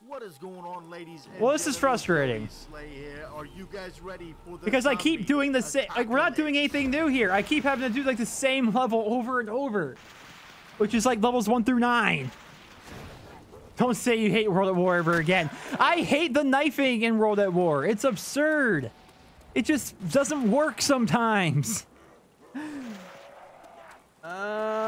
What is going on, ladies? Well, this is frustrating. Are you guys ready for the because I keep doing the same. Like, we're not doing anything new here. I keep having to do like the same level over and over, which is like levels 1 through 9. Don't say you hate World at War ever again. I hate the knifing in World at War. It's absurd. It just doesn't work sometimes. I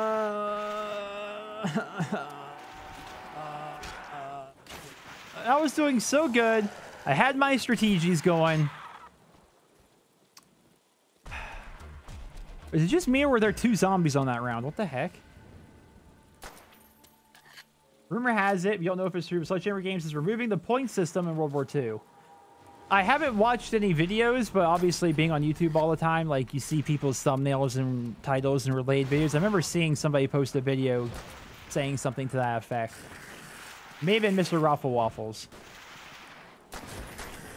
was doing so good. I had my strategies going. Is it just me, or were there 2 zombies on that round? What the heck? Rumor has it, you don't know if it's true, but Sledgehammer Games is removing the point system in World War II. I haven't watched any videos, but obviously being on YouTube all the time, like you see people's thumbnails and titles and related videos. I remember seeing somebody post a video saying something to that effect. Maybe Mr. Raffle Waffles.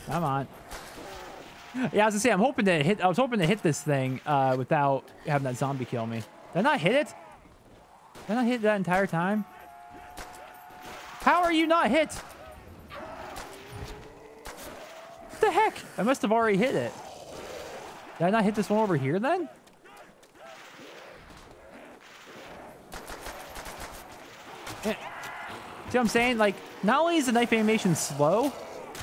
Come on. Yeah, I was gonna say I was hoping to hit this thing without having that zombie kill me. Did I not hit it? Did I not hit that entire time? How are you not hit? What the heck? I must have already hit it. Did I not hit this one over here then? Yeah. See what I'm saying? Like, not only is the knife animation slow,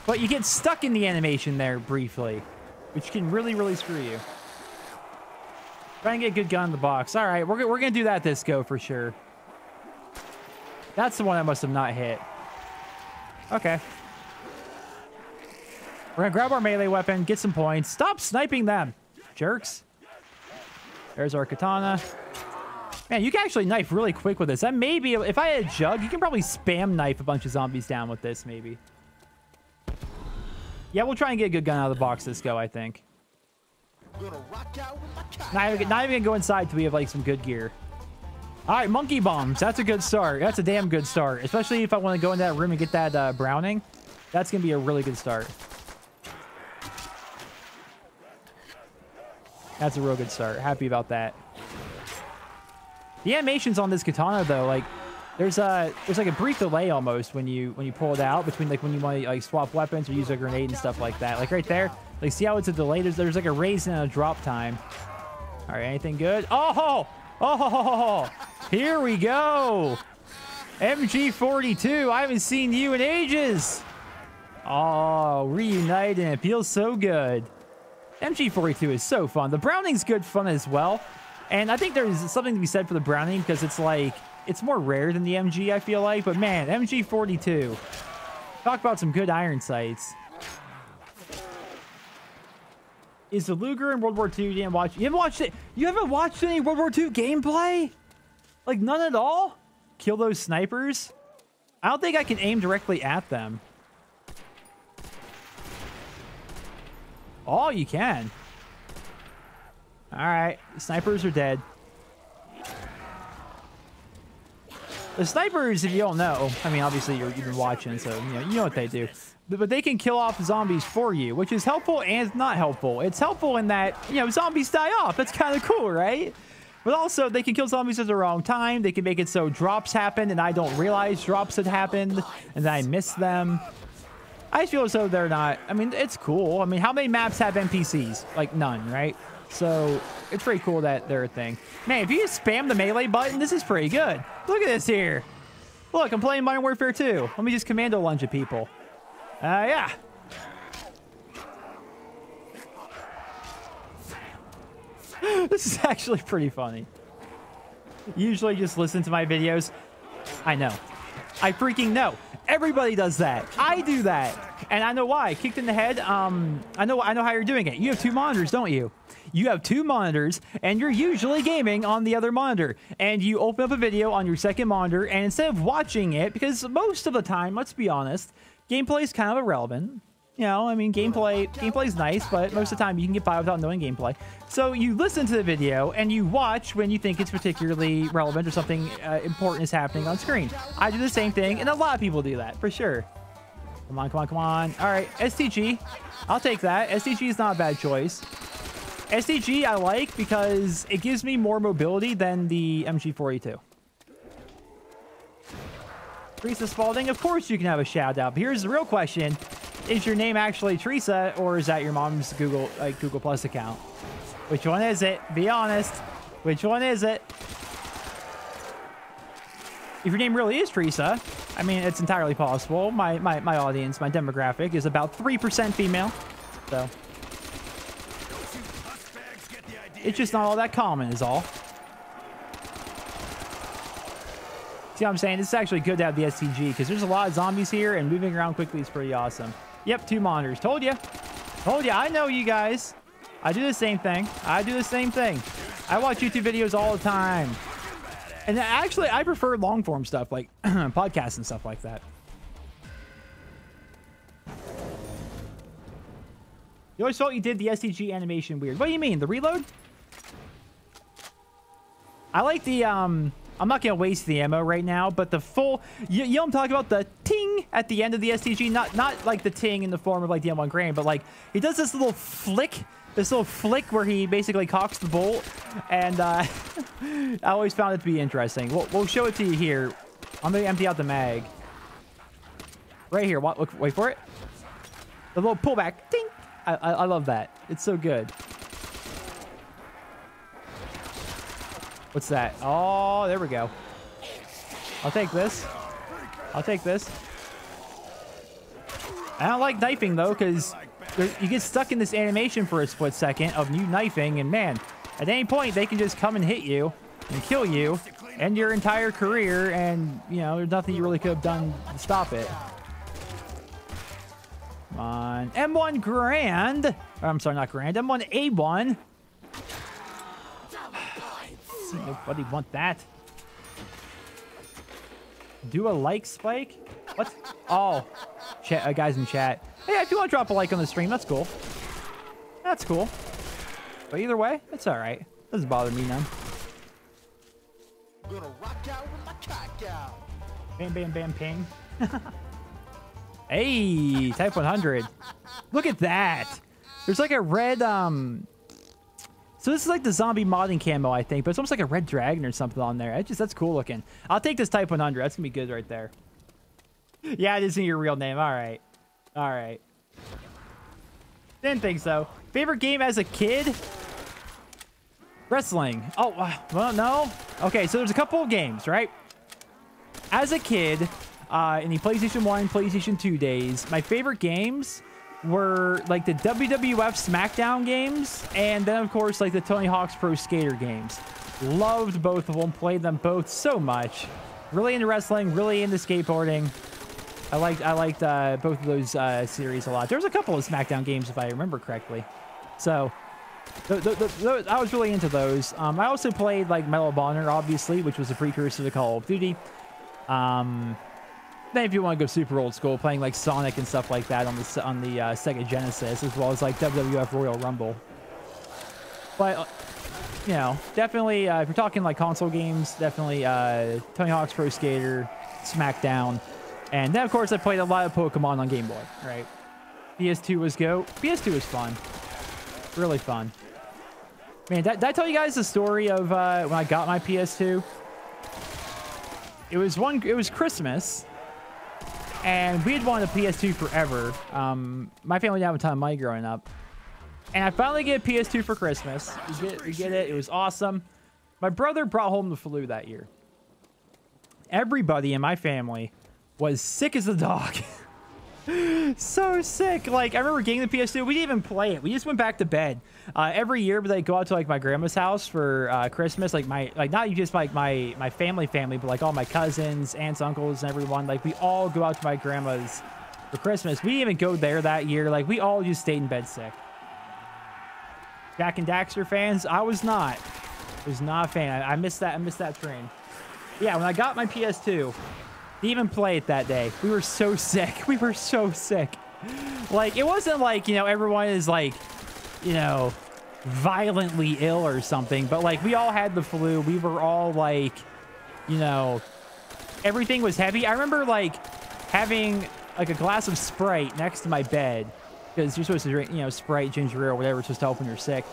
but you get stuck in the animation there briefly, which can really, really screw you. Try and get a good gun in the box. All right, we're going to do that this go for sure. That's the one I must have not hit. Okay. We're going to grab our melee weapon, get some points. Stop sniping them, jerks. There's our katana. Man, you can actually knife really quick with this. That may be, if I had a jug, you can probably spam knife a bunch of zombies down with this, maybe. Yeah, we'll try and get a good gun out of the box this go, I think. Not even going to go inside till we have, like, some good gear. All right, monkey bombs. That's a good start. That's a damn good start. Especially if I want to go in that room and get that Browning. That's going to be a really good start. That's a real good start. Happy about that. The animations on this katana, though, like, there's like a brief delay almost when you pull it out between, like, when you want to, like, swap weapons or use a grenade and stuff like that. Like, right there. Like, see how it's a delay? There's like a raise and a drop time. All right, anything good? Oh! Oh! Here we go! MG42, I haven't seen you in ages! Oh, reuniting, it feels so good. MG42 is so fun. The Browning's good fun as well. And I think there's something to be said for the Browning because it's like, it's more rare than the MG, I feel like. But man, MG 42. Talk about some good iron sights. Is the Luger in World War II? You didn't watch? You haven't watched it? You haven't watched any World War II gameplay? Like none at all? Kill those snipers? I don't think I can aim directly at them. Oh, you can. All right, snipers are dead. The snipers, if you don't know, I mean, obviously you've been watching, so you know what they do. But they can kill off zombies for you, which is helpful and not helpful. It's helpful in that, zombies die off. That's kind of cool, right? But also, they can kill zombies at the wrong time. They can make it so drops happen, and I don't realize drops had happened, and then I miss them. I feel as though they're not... I mean, it's cool. I mean, how many maps have NPCs? Like, none, right? So, it's pretty cool that they're a thing. Man, if you just spam the melee button, this is pretty good. Look at this here. Look, I'm playing Modern Warfare 2. Let me just commando lunge at people. Yeah. This is actually pretty funny. Usually just listen to my videos. I know. I freaking know. Everybody does that. I do that. And I know why. Kicked in the head. I know how you're doing it. You have 2 monitors, don't you? You have 2 monitors, and you're usually gaming on the other monitor. And you open up a video on your second monitor, and instead of watching it, because most of the time, let's be honest, gameplay is kind of irrelevant. I mean, gameplay's nice, but most of the time you can get by without knowing gameplay. So you listen to the video and you watch when you think it's particularly relevant or something important is happening on screen. I do the same thing, and a lot of people do that, for sure. Come on, come on, come on. All right, STG. I'll take that. STG is not a bad choice. STG I like because it gives me more mobility than the MG42. Teresa Spalding, of course you can have a shout out, but here's the real question. Is your name actually Teresa, or is that your mom's Google Plus account? Which one is it? Be honest. Which one is it? If your name really is Teresa, I mean, it's entirely possible. My audience, my demographic is about 3% female. So it's just not all that common is all. See what I'm saying? It's actually good to have the STG because there's a lot of zombies here and moving around quickly is pretty awesome. Yep, 2 monitors. Told you. Told you. I know you guys. I do the same thing. I do the same thing. I watch YouTube videos all the time. And actually, I prefer long form stuff like podcasts and stuff like that. You always felt you did the STG animation weird. What do you mean? The reload? I like the... I'm not going to waste the ammo right now, but the full... You know what I'm talking about? The ting at the end of the STG? Not like the ting in the form of like the M1 Grain, but like he does this little flick. This little flick where he basically cocks the bolt. And I always found it to be interesting. We'll show it to you here. I'm going to empty out the mag. Right here. Look, wait for it. The little pullback. Ting! I love that. It's so good. What's that? Oh, there we go. I'll take this. I'll take this. I don't like knifing, though, because you get stuck in this animation for a split second of you knifing, and man, at any point, they can just come and hit you and kill you and your entire career, and, there's nothing you really could have done to stop it. Come on. M1 Grand. Or, I'm sorry, not Grand. M1A1. Nobody want that. Do a like spike? What? Oh, chat, guys in chat. Hey, if you want to drop a like on the stream, that's cool. That's cool. But either way, it's all right. Doesn't bother me none. Gonna rock out with my cock out. Bam, bam, bam, ping. Hey, Type 100. Look at that. There's like a red So this is like the zombie modding camo, I think, but it's almost like a red dragon or something on there. That's cool looking. I'll take this Type 100. That's gonna be good right there. Yeah, it isn't your real name. All right. All right. Didn't think so. Favorite game as a kid? Wrestling. Oh, well, no. Okay, so there's a couple of games, right? As a kid, in the PlayStation 1, PlayStation 2 days, my favorite games were like the WWF SmackDown games, and then of course like the Tony Hawk's Pro Skater games. Loved both of them, played them both so much. Really into wrestling, really into skateboarding. I liked both of those series a lot. There's a couple of SmackDown games if I remember correctly. So I was really into those. I also played like Medal of Honor, obviously, which was a precursor to Call of Duty. Then if you want to go super old school, playing like Sonic and stuff like that on the Sega Genesis, as well as like WWF Royal Rumble. But you know, definitely if you're talking like console games, definitely Tony Hawk's Pro Skater, SmackDown, and then of course I played a lot of Pokemon on Game Boy. Right, PS2 was GOAT. PS2 was fun, really fun. Man, did I tell you guys the story of when I got my PS2? It was Christmas. And we had wanted a PS2 forever. My family didn't have a ton of money growing up. And I finally get a PS2 for Christmas. We get it. It was awesome. My brother brought home the flu that year. Everybody in my family was sick as a dog. So sick. Like, I remember getting the PS2. We didn't even play it. We just went back to bed. Every year, but I go out to like my grandma's house for Christmas. Like not just like my family, but like all my cousins, aunts, uncles, and everyone. Like we all go out to my grandma's for Christmas. We didn't even go there that year. Like we all just stayed in bed sick. Jack and Daxter fans? I was not. I was not a fan. I missed that. I missed that train. Yeah, when I got my PS2, didn't even play it that day. We were so sick. We were so sick. Like, it wasn't like, you know, everyone is like, you know, violently ill or something, but like we all had the flu. We were all like, you know, everything was heavy. I remember like having like a glass of Sprite next to my bed because you're supposed to drink, you know, Sprite, ginger ale, whatever, it's supposed to help when you're sick.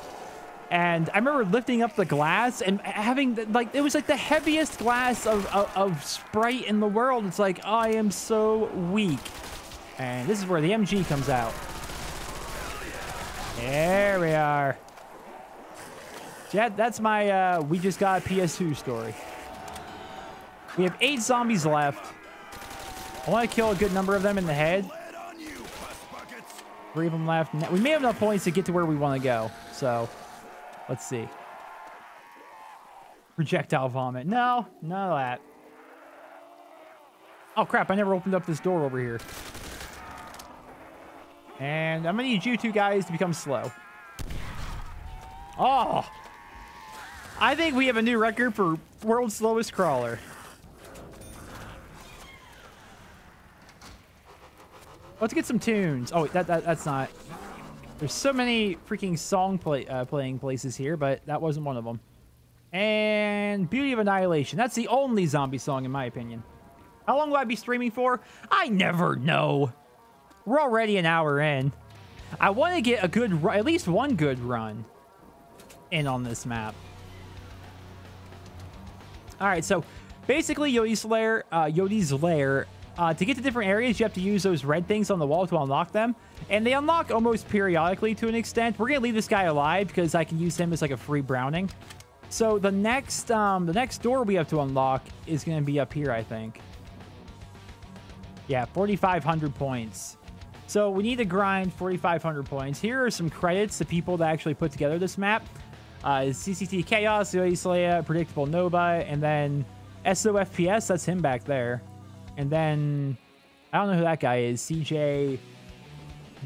And I remember lifting up the glass and having like, it was like the heaviest glass of Sprite in the world. It's like, I am so weak. And this is where the MG comes out. There we are. Yeah, that's my, we just got a PS2 story. We have 8 zombies left. I want to kill a good number of them in the head. 3 of them left. We may have enough points to get to where we want to go. So, let's see. Projectile vomit. No, none of that. Oh, crap. I never opened up this door over here. And I'm going to need you two guys to become slow. Oh! I think we have a new record for world's slowest crawler. Let's get some tunes. Oh, that's not. There's so many freaking song playing places here, but that wasn't one of them. And Beauty of Annihilation. That's the only zombie song, in my opinion. How long will I be streaming for? I never know. We're already an hour in. I want to get a good, at least one good run in on this map. All right, so basically Yote's Lair, to get to different areas, you have to use those red things on the wall to unlock them. And they unlock almost periodically to an extent. We're going to leave this guy alive because I can use him as like a free browning. So the next door we have to unlock is going to be up here, I think. Yeah, 4,500 points. So we need to grind 4,500 points. Here are some credits to people that actually put together this map. ZCTxChaos, Yoteslaya, Predictable Nova, and then SOFPS, that's him back there. And then, I don't know who that guy is. CJ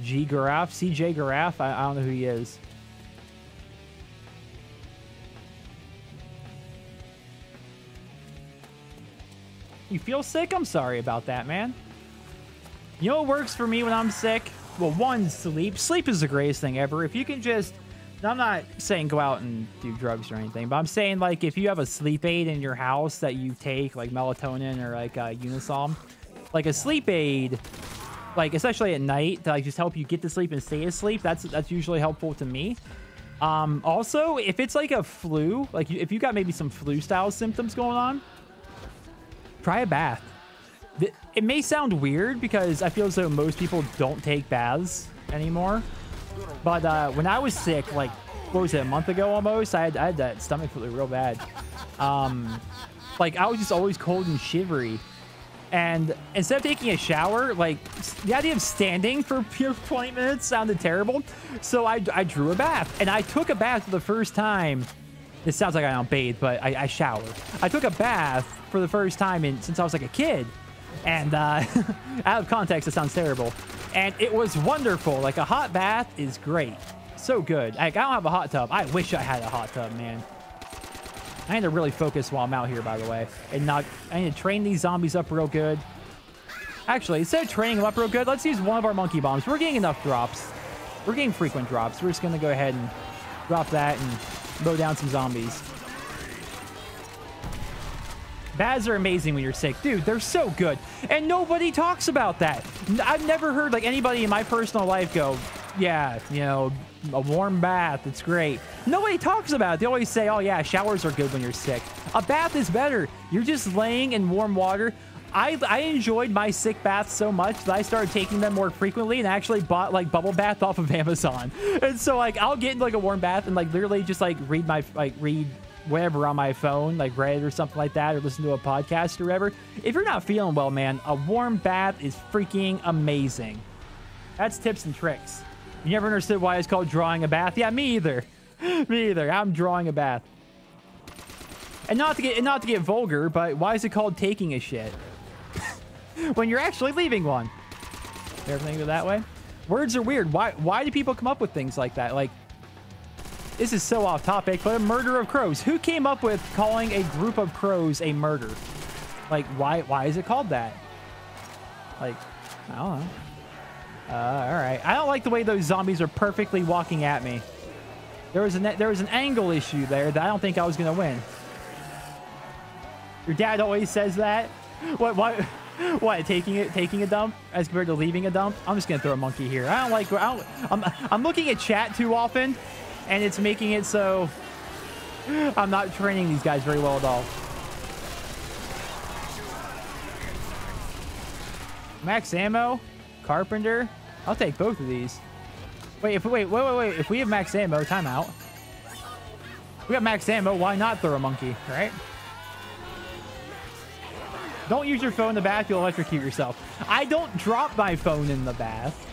Garaf. I don't know who he is. You feel sick? I'm sorry about that, man. You know what works for me when I'm sick? Well, one, sleep. Sleep is the greatest thing ever. If you can just... I'm not saying go out and do drugs or anything, but I'm saying, like, if you have a sleep aid in your house that you take, like melatonin or, like, Unisom, like, a sleep aid, like, especially at night, to, like, just help you get to sleep and stay asleep, that's usually helpful to me. Also, if it's, like, a flu, like, if you got maybe some flu-style symptoms going on, try a bath. It may sound weird because I feel as though most people don't take baths anymore. But when I was sick, like, what was it, a month ago almost, I had that stomach flu real bad. Like, I was just always cold and shivery. And instead of taking a shower, like, the idea of standing for 20 minutes sounded terrible. So I drew a bath. And I took a bath for the first time. It sounds like I don't bathe, but I shower. I took a bath for the first time since I was like a kid. And out of context, it sounds terrible. And it was wonderful. Like, a hot bath is great. So good. Like, I don't have a hot tub. I wish I had a hot tub, man. I need to really focus while I'm out here, by the way. And I need to train these zombies up real good. Actually, instead of training them up real good, let's use one of our monkey bombs. We're getting enough drops. We're getting frequent drops. We're just going to go ahead and drop that and mow down some zombies. Baths are amazing when you're sick. Dude, they're so good. And nobody talks about that. I've never heard like anybody in my personal life go, yeah, you know, a warm bath, it's great. Nobody talks about it. They always say, oh yeah, showers are good when you're sick. A bath is better. You're just laying in warm water. I enjoyed my sick baths so much that I started taking them more frequently and actually bought like bubble bath off of Amazon. And so like I'll get into like a warm bath and like literally just like read whatever on my phone, like Reddit or something like that, or listen to a podcast or whatever. If you're not feeling well, man, a warm bath is freaking amazing. That's tips and tricks. You never understood why it's called drawing a bath? Yeah, me either. Me either. I'm drawing a bath. And not to get vulgar, but why is it called taking a shit? When you're actually leaving one. You ever think of it that way? Words are weird. Why do people come up with things like that? Like, this is so off topic, but a murder of crows. Who came up with calling a group of crows a murder? Like, why is it called that? Like, I don't know. All right. I don't like the way those zombies are perfectly walking at me. There was an angle issue there that I don't think I was gonna win. Your dad always says that. What? Taking a dump as compared to leaving a dump? I'm just gonna throw a monkey here. I'm looking at chat too often, and it's making it so I'm not training these guys very well at all. Max ammo, carpenter. I'll take both of these. Wait. If we have max ammo, timeout. We have max ammo. Why not throw a monkey, right? Don't use your phone in the bath. You'll electrocute yourself. I don't drop my phone in the bath.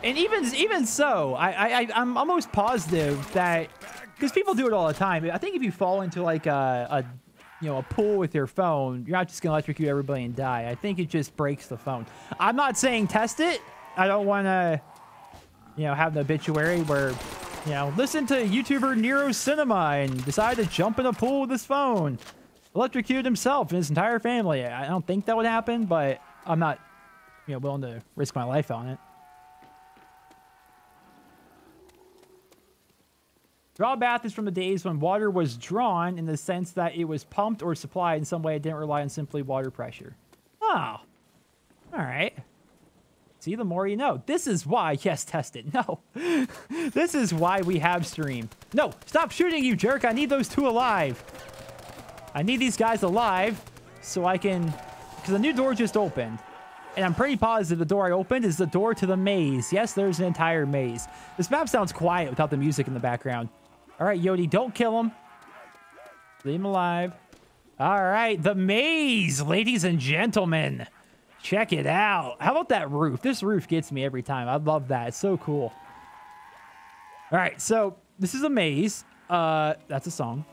And even so, I'm almost positive that, because people do it all the time. I think if you fall into like a pool with your phone, you're not just gonna electrocute everybody and die. I think it just breaks the phone. I'm not saying test it. I don't want to, have the obituary where, listen to YouTuber Nero Cinema and decide to jump in a pool with his phone. Electrocuted himself and his entire family. I don't think that would happen, but I'm not, willing to risk my life on it. Draw bath is from the days when water was drawn in the sense that it was pumped or supplied in some way. It didn't rely on simply water pressure. Oh, all right. See, the more you know. This is why, yes, test it. No, this is why we have stream. No, stop shooting, you jerk. I need those two alive. I need these guys alive so I can, because the new door just opened. And I'm pretty positive the door I opened is the door to the maze. Yes, there's an entire maze. This map sounds quiet without the music in the background. All right, Yodi, don't kill him. Leave him alive. All right, the maze, ladies and gentlemen. Check it out. How about that roof? This roof gets me every time. I love that. It's so cool. All right, so this is a maze. That's a song.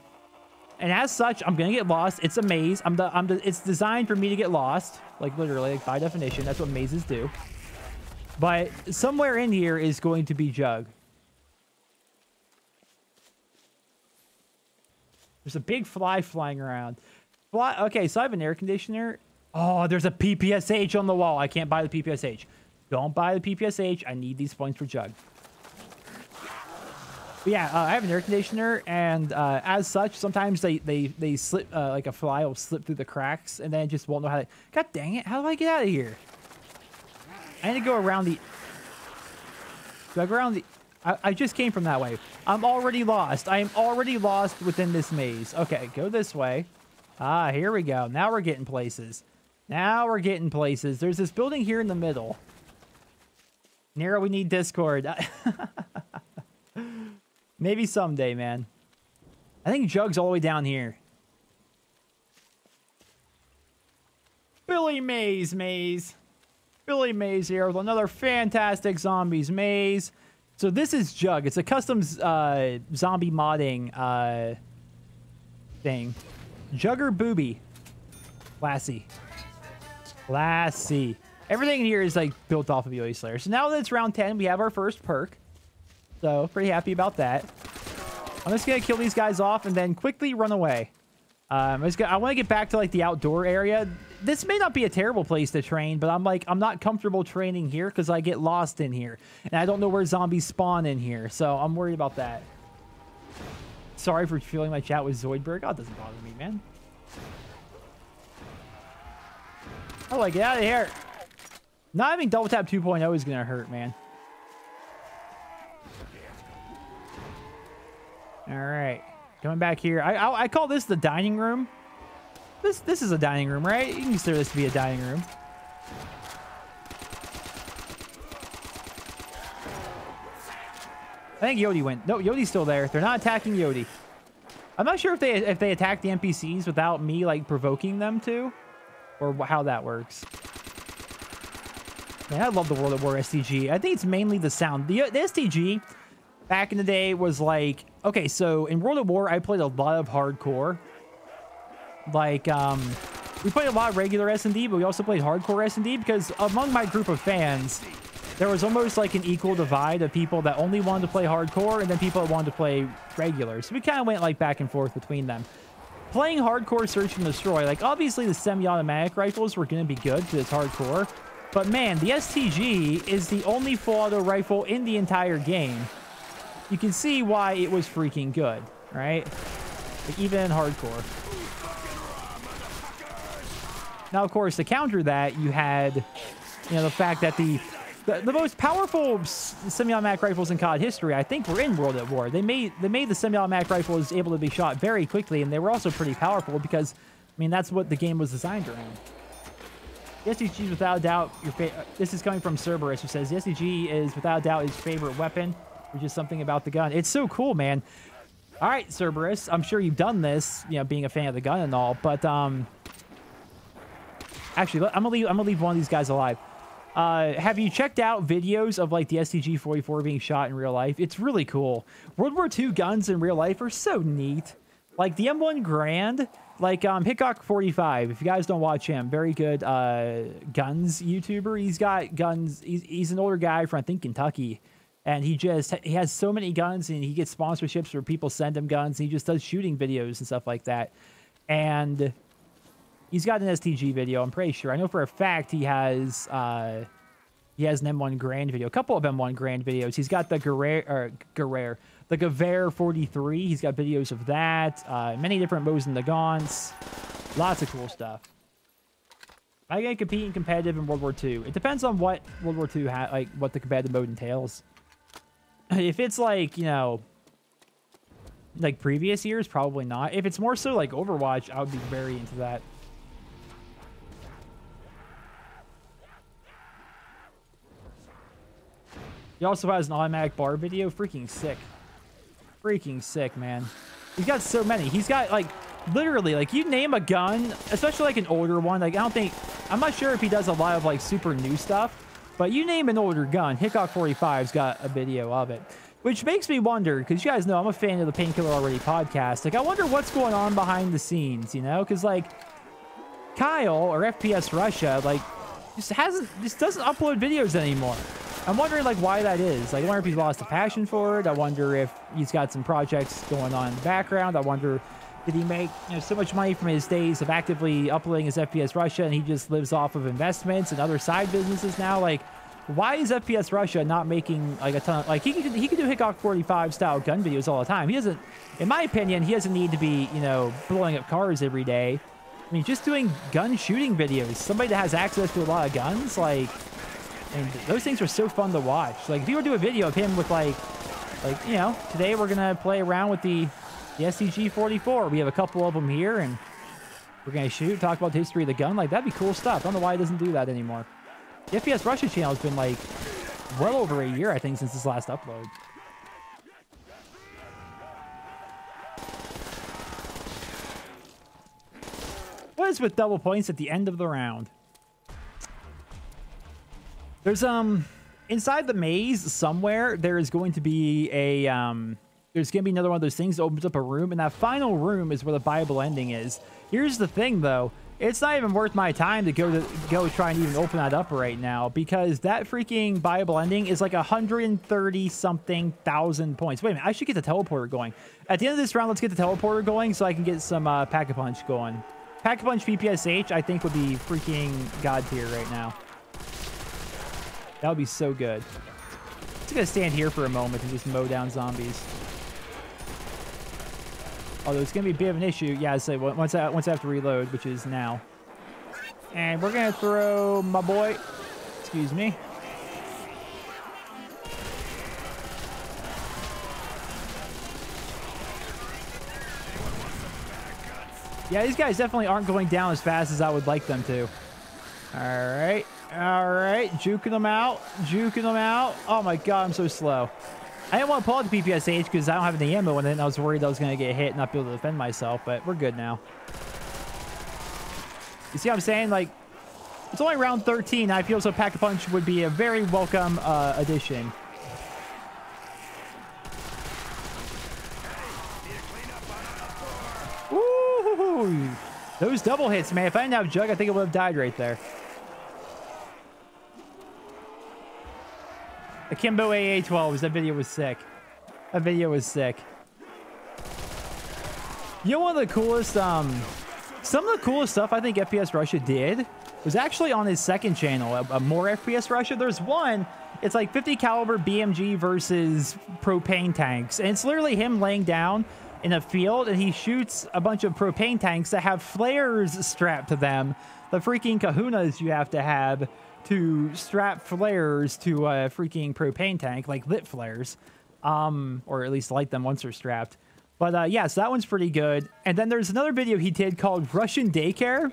And as such, I'm gonna get lost. It's a maze. It's designed for me to get lost, like literally, like by definition. That's what mazes do. But somewhere in here is going to be Jug. There's a big fly flying around. Okay, so I have an air conditioner. Oh, there's a PPSH on the wall. I can't buy the PPSH. Don't buy the PPSH. I need these points for Jug. But yeah, I have an air conditioner, and as such, sometimes they slip, like a fly will slip through the cracks, and then it just won't know how to... God dang it, how do I get out of here? I need to go around the... Do I go around the... I just came from that way. I'm already lost. I am already lost within this maze. Okay, go this way. Ah, here we go. Now we're getting places. Now we're getting places. There's this building here in the middle. Nero, we need Discord. Maybe someday, man. I think Jug's all the way down here. Billy Mays. Billy Mays here with another fantastic zombies maze. So this is Jug. It's a custom zombie modding thing. Jugger Booby. Classy. Everything in here is like built off of Yoteslaya. So now that it's round 10, we have our first perk. So pretty happy about that. I'm just gonna kill these guys off and then quickly run away. I want to get back to like the outdoor area. This may not be a terrible place to train, but I'm not comfortable training here because I get lost in here. And I don't know where zombies spawn in here. So I'm worried about that. Sorry for filling my chat with Zoidberg. Oh, it doesn't bother me, man. Oh, like, get out of here. Not having double tap 2.0 is going to hurt, man. All right. Coming back here. I call this the dining room. This is a dining room, right? You can consider this to be a dining room. I think Yodi went. No, Yodi's still there. They're not attacking Yodi. I'm not sure if they attack the NPCs without me like provoking them to, or how that works. Man, I love the World at War STG. I think it's mainly the sound. The STG back in the day was like, okay, so in World at War, I played a lot of hardcore. Like, we played a lot of regular S&D, but we also played hardcore S&D because among my group of fans, there was almost like an equal divide of people that only wanted to play hardcore and then people that wanted to play regular. So we kind of went like back and forth between them. Playing hardcore Search and Destroy, like obviously the semi-automatic rifles were going to be good because it's hardcore. But man, the STG is the only full auto rifle in the entire game. You can see why it was freaking good, right? Like even in hardcore. Now, of course, to counter that, you had, you know, the fact that the most powerful semi-automatic rifles in COD history, I think, were in World at War. They made the semi-automatic rifles able to be shot very quickly, and they were also pretty powerful because, I mean, that's what the game was designed around. The STG is without a doubt your favorite. This is coming from Cerberus, who says the STG is without a doubt his favorite weapon, which is something about the gun. It's so cool, man. All right, Cerberus, I'm sure you've done this, you know, being a fan of the gun and all, but actually, I'm gonna leave one of these guys alive. Have you checked out videos of like the STG-44 being shot in real life? It's really cool. World War II guns in real life are so neat. Like the M1 Grand, like Hickok 45. If you guys don't watch him, very good guns YouTuber. He's got guns. He's an older guy from I think Kentucky, and he has so many guns, and he gets sponsorships where people send him guns. And he just does shooting videos and stuff like that, and he's got an STG video, I'm pretty sure. I know for a fact he has an M1 Grand video, a couple of M1 Grand videos. He's got the the Gewehr 43. He's got videos of that. Many different modes in the Gaunts. Lots of cool stuff. I can compete in competitive in World War II. It depends on what World War II like what the competitive mode entails. If it's like, you know, like previous years, probably not. If it's more so like Overwatch, I would be very into that. He also has an automatic bar video. Freaking sick. Freaking sick, man. He's got so many. He's got, like, literally, like, you name a gun, especially, like, an older one. Like, I'm not sure if he does a lot of, like, super new stuff, but you name an older gun, Hickok 45's got a video of it. Which makes me wonder, because you guys know I'm a fan of the Painkiller Already podcast. Like, I wonder what's going on behind the scenes, you know? Because, like, Kyle, or FPS Russia, like, just doesn't upload videos anymore. I'm wondering, like, why that is. Like, I wonder if he's lost a passion for it. I wonder if he's got some projects going on in the background. I wonder, did he make, you know, so much money from his days of actively uploading his FPS Russia and he just lives off of investments and other side businesses now? Like, why is FPS Russia not making, like, a ton of, like, he could do Hickok 45 style gun videos all the time. He doesn't, in my opinion, he doesn't need to be, you know, blowing up cars every day. I mean, just doing gun shooting videos. Somebody that has access to a lot of guns, like, and those things are so fun to watch. Like, if you were to do a video of him with, like, you know, today we're going to play around with the STG-44. We have a couple of them here, and we're going to shoot, talk about the history of the gun. Like, that'd be cool stuff. I don't know why he doesn't do that anymore. The FPS Russia channel has been, like, well over a year, I think, since his last upload. What is with double points at the end of the round? There's inside the maze somewhere there is going to be a there's going to be another one of those things that opens up a room, and that final room is where the buyable ending is. Here's the thing though, it's not even worth my time to go try and even open that up right now, because that freaking buyable ending is like 130 something thousand points. Wait a minute, I should get the teleporter going. At the end of this round, let's get the teleporter going so I can get some Pack-a-Punch going. Pack-a-Punch PPSH I think would be freaking god tier right now. That would be so good. I'm just gonna stand here for a moment and just mow down zombies. Although it's gonna be a bit of an issue. Yeah, so once I have to reload, which is now. And we're gonna throw my boy. Excuse me. Yeah, these guys definitely aren't going down as fast as I would like them to. Alright. Alright. Juking them out. Juking them out. Oh my god, I'm so slow. I didn't want to pull out the PPSH because I don't have any ammo, and then I was worried I was going to get hit and not be able to defend myself, but we're good now. You see what I'm saying? Like, it's only round 13. I feel so Pack-a-Punch would be a very welcome addition. Woo! Those double hits, man. If I didn't have Jug, I think I would have died right there. Akimbo AA12, that video was sick. That video was sick. You know, one of the coolest, some of the coolest stuff I think FPS Russia did was actually on his second channel, a more FPS Russia. There's one, it's like 50 caliber BMG versus propane tanks. And it's literally him laying down in a field and he shoots a bunch of propane tanks that have flares strapped to them. The freaking kahunas you have to have to strap flares to a freaking propane tank, like lit flares, or at least light them once they're strapped. But yeah, so that one's pretty good. And then there's another video he did called Russian Daycare,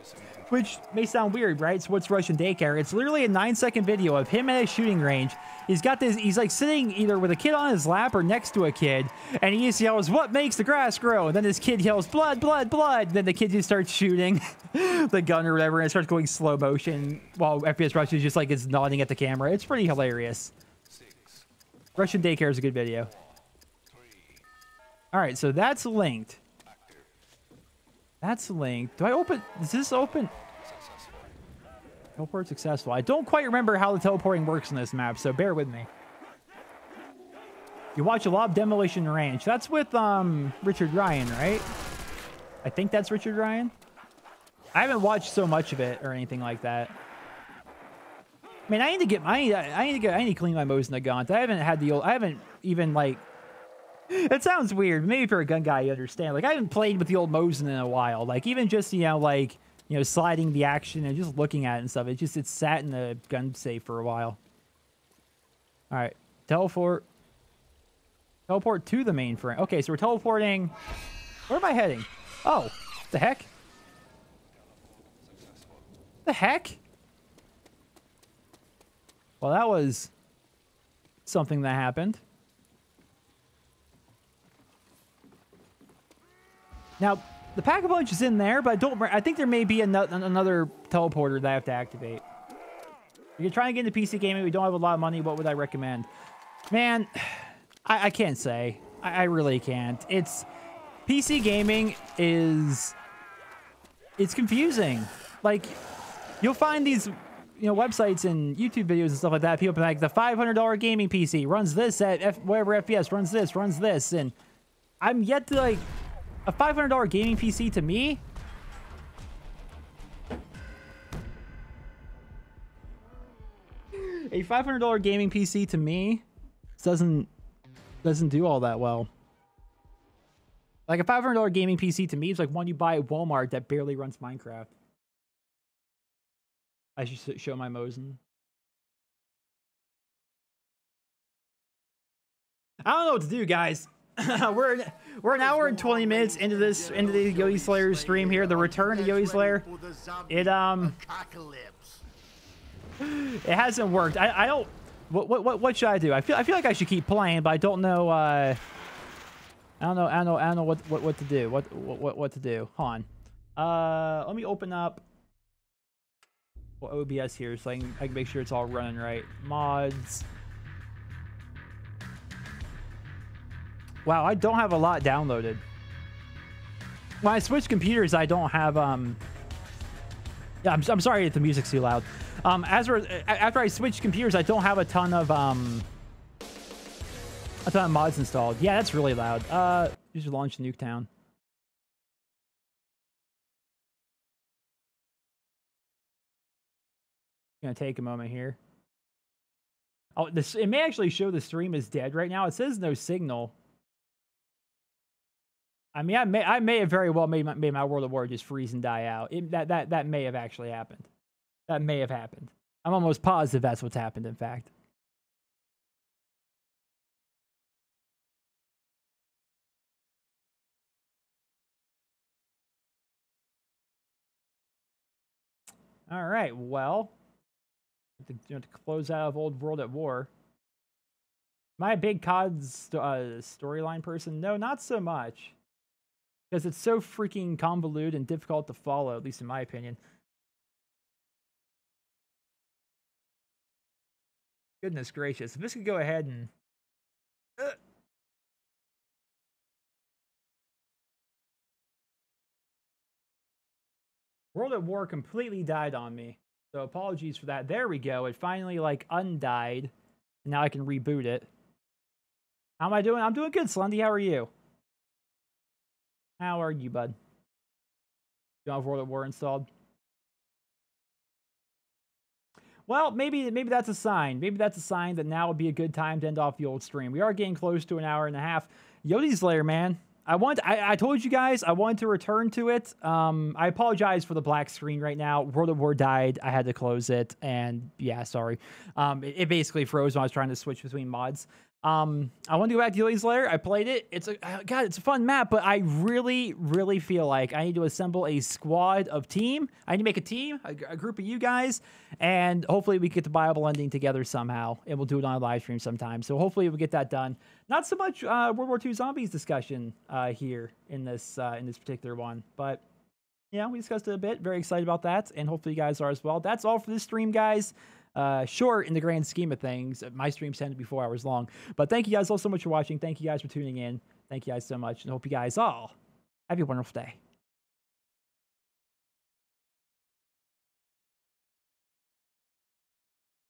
which may sound weird, right? So what's Russian Daycare? It's literally a 9-second video of him at a shooting range. He's got this, he's like sitting either with a kid on his lap or next to a kid, and he just yells, "What makes the grass grow?" And then this kid yells, "Blood, blood, blood." And then the kid just starts shooting the gun or whatever, and it starts going slow motion while FPS Russia is just like is nodding at the camera. It's pretty hilarious. Russian Daycare is a good video. All right, so that's linked. That's linked. Do I open? Is this open? Teleport successful. I don't quite remember how the teleporting works in this map, so bear with me. You watch a lot of Demolition Range. That's with Richard Ryan, right? I think that's Richard Ryan. I haven't watched so much of it or anything like that. I mean, I need to clean my Mosin Nagant. I haven't had the old. I haven't even like. It sounds weird. Maybe if you're a gun guy, you understand. Like, I haven't played with the old Mosin in a while. Like, even just, you know, like, you know, sliding the action and just looking at it and stuff. It's sat in the gun safe for a while. All right. Teleport. Teleport to the mainframe. Okay, so we're teleporting. Where am I heading? Oh, the heck? The heck? Well, that was something that happened. Now, the Pack-a-Punch is in there, but I think there may be another teleporter that I have to activate. If you're trying to get into PC gaming, we don't have a lot of money, what would I recommend? Man, I can't say. I really can't. PC gaming is... It's confusing. Like, you'll find these, you know, websites and YouTube videos and stuff like that. People be like, the $500 gaming PC runs this at whatever FPS, runs this, and I'm yet to, like... A $500 gaming PC to me? A $500 gaming PC to me doesn't do all that well. Like a $500 gaming PC to me is like one you buy at Walmart that barely runs Minecraft. I should show my Mosin. I don't know what to do, guys. we're an hour and 20 minutes into the Yoteslaya stream here, the return to Yoteslaya. It hasn't worked. I don't. What should I do? I feel like I should keep playing, but I don't know. I don't know what to do. What to do? Hold on. Let me open up OBS here so I can make sure it's all running right. Mods. Wow, I don't have a lot downloaded. When I switch computers, I don't have yeah, I'm sorry if the music's too loud. After I switch computers, I don't have a ton of mods installed. Yeah, that's really loud. You should launch Nuketown. Gonna take a moment here. Oh, it may actually show the stream is dead right now. It says no signal. I mean, I may have very well made my World of War just freeze and die out. That may have actually happened. That may have happened. I'm almost positive that's what's happened, in fact. All right, well, to close out of Old World at War. Am I a big COD storyline person? No, not so much. Because it's so freaking convoluted and difficult to follow, at least in my opinion. Goodness gracious. If this could go ahead and... World at War completely died on me. So apologies for that. There we go. It finally, like, undied. And now I can reboot it. How am I doing? I'm doing good, Slendy. How are you? How are you, bud? You don't have World at War installed? Well, maybe that's a sign. Maybe that's a sign that now would be a good time to end off the old stream. We are getting close to an hour and a half. Yoteslaya, man. I told you guys I wanted to return to it. I apologize for the black screen right now. World of War died. I had to close it. And yeah, sorry. It basically froze when I was trying to switch between mods. I want to go back to Yoteslaya. I played it. It's a fun map, but I really, really feel like I need to assemble a squad of team. I need to make a team, a group of you guys, and hopefully we get the buyable ending together somehow, and we'll do it on a live stream sometime. So hopefully we'll get that done. Not so much World War II zombies discussion here in this particular one, but yeah, we discussed it a bit. Very excited about that, and hopefully you guys are as well. That's all for this stream, guys. Short in the grand scheme of things. My streams tend to be 4 hours long. But thank you guys all so much for watching. Thank you guys for tuning in. Thank you guys so much. And hope you guys all have a wonderful day.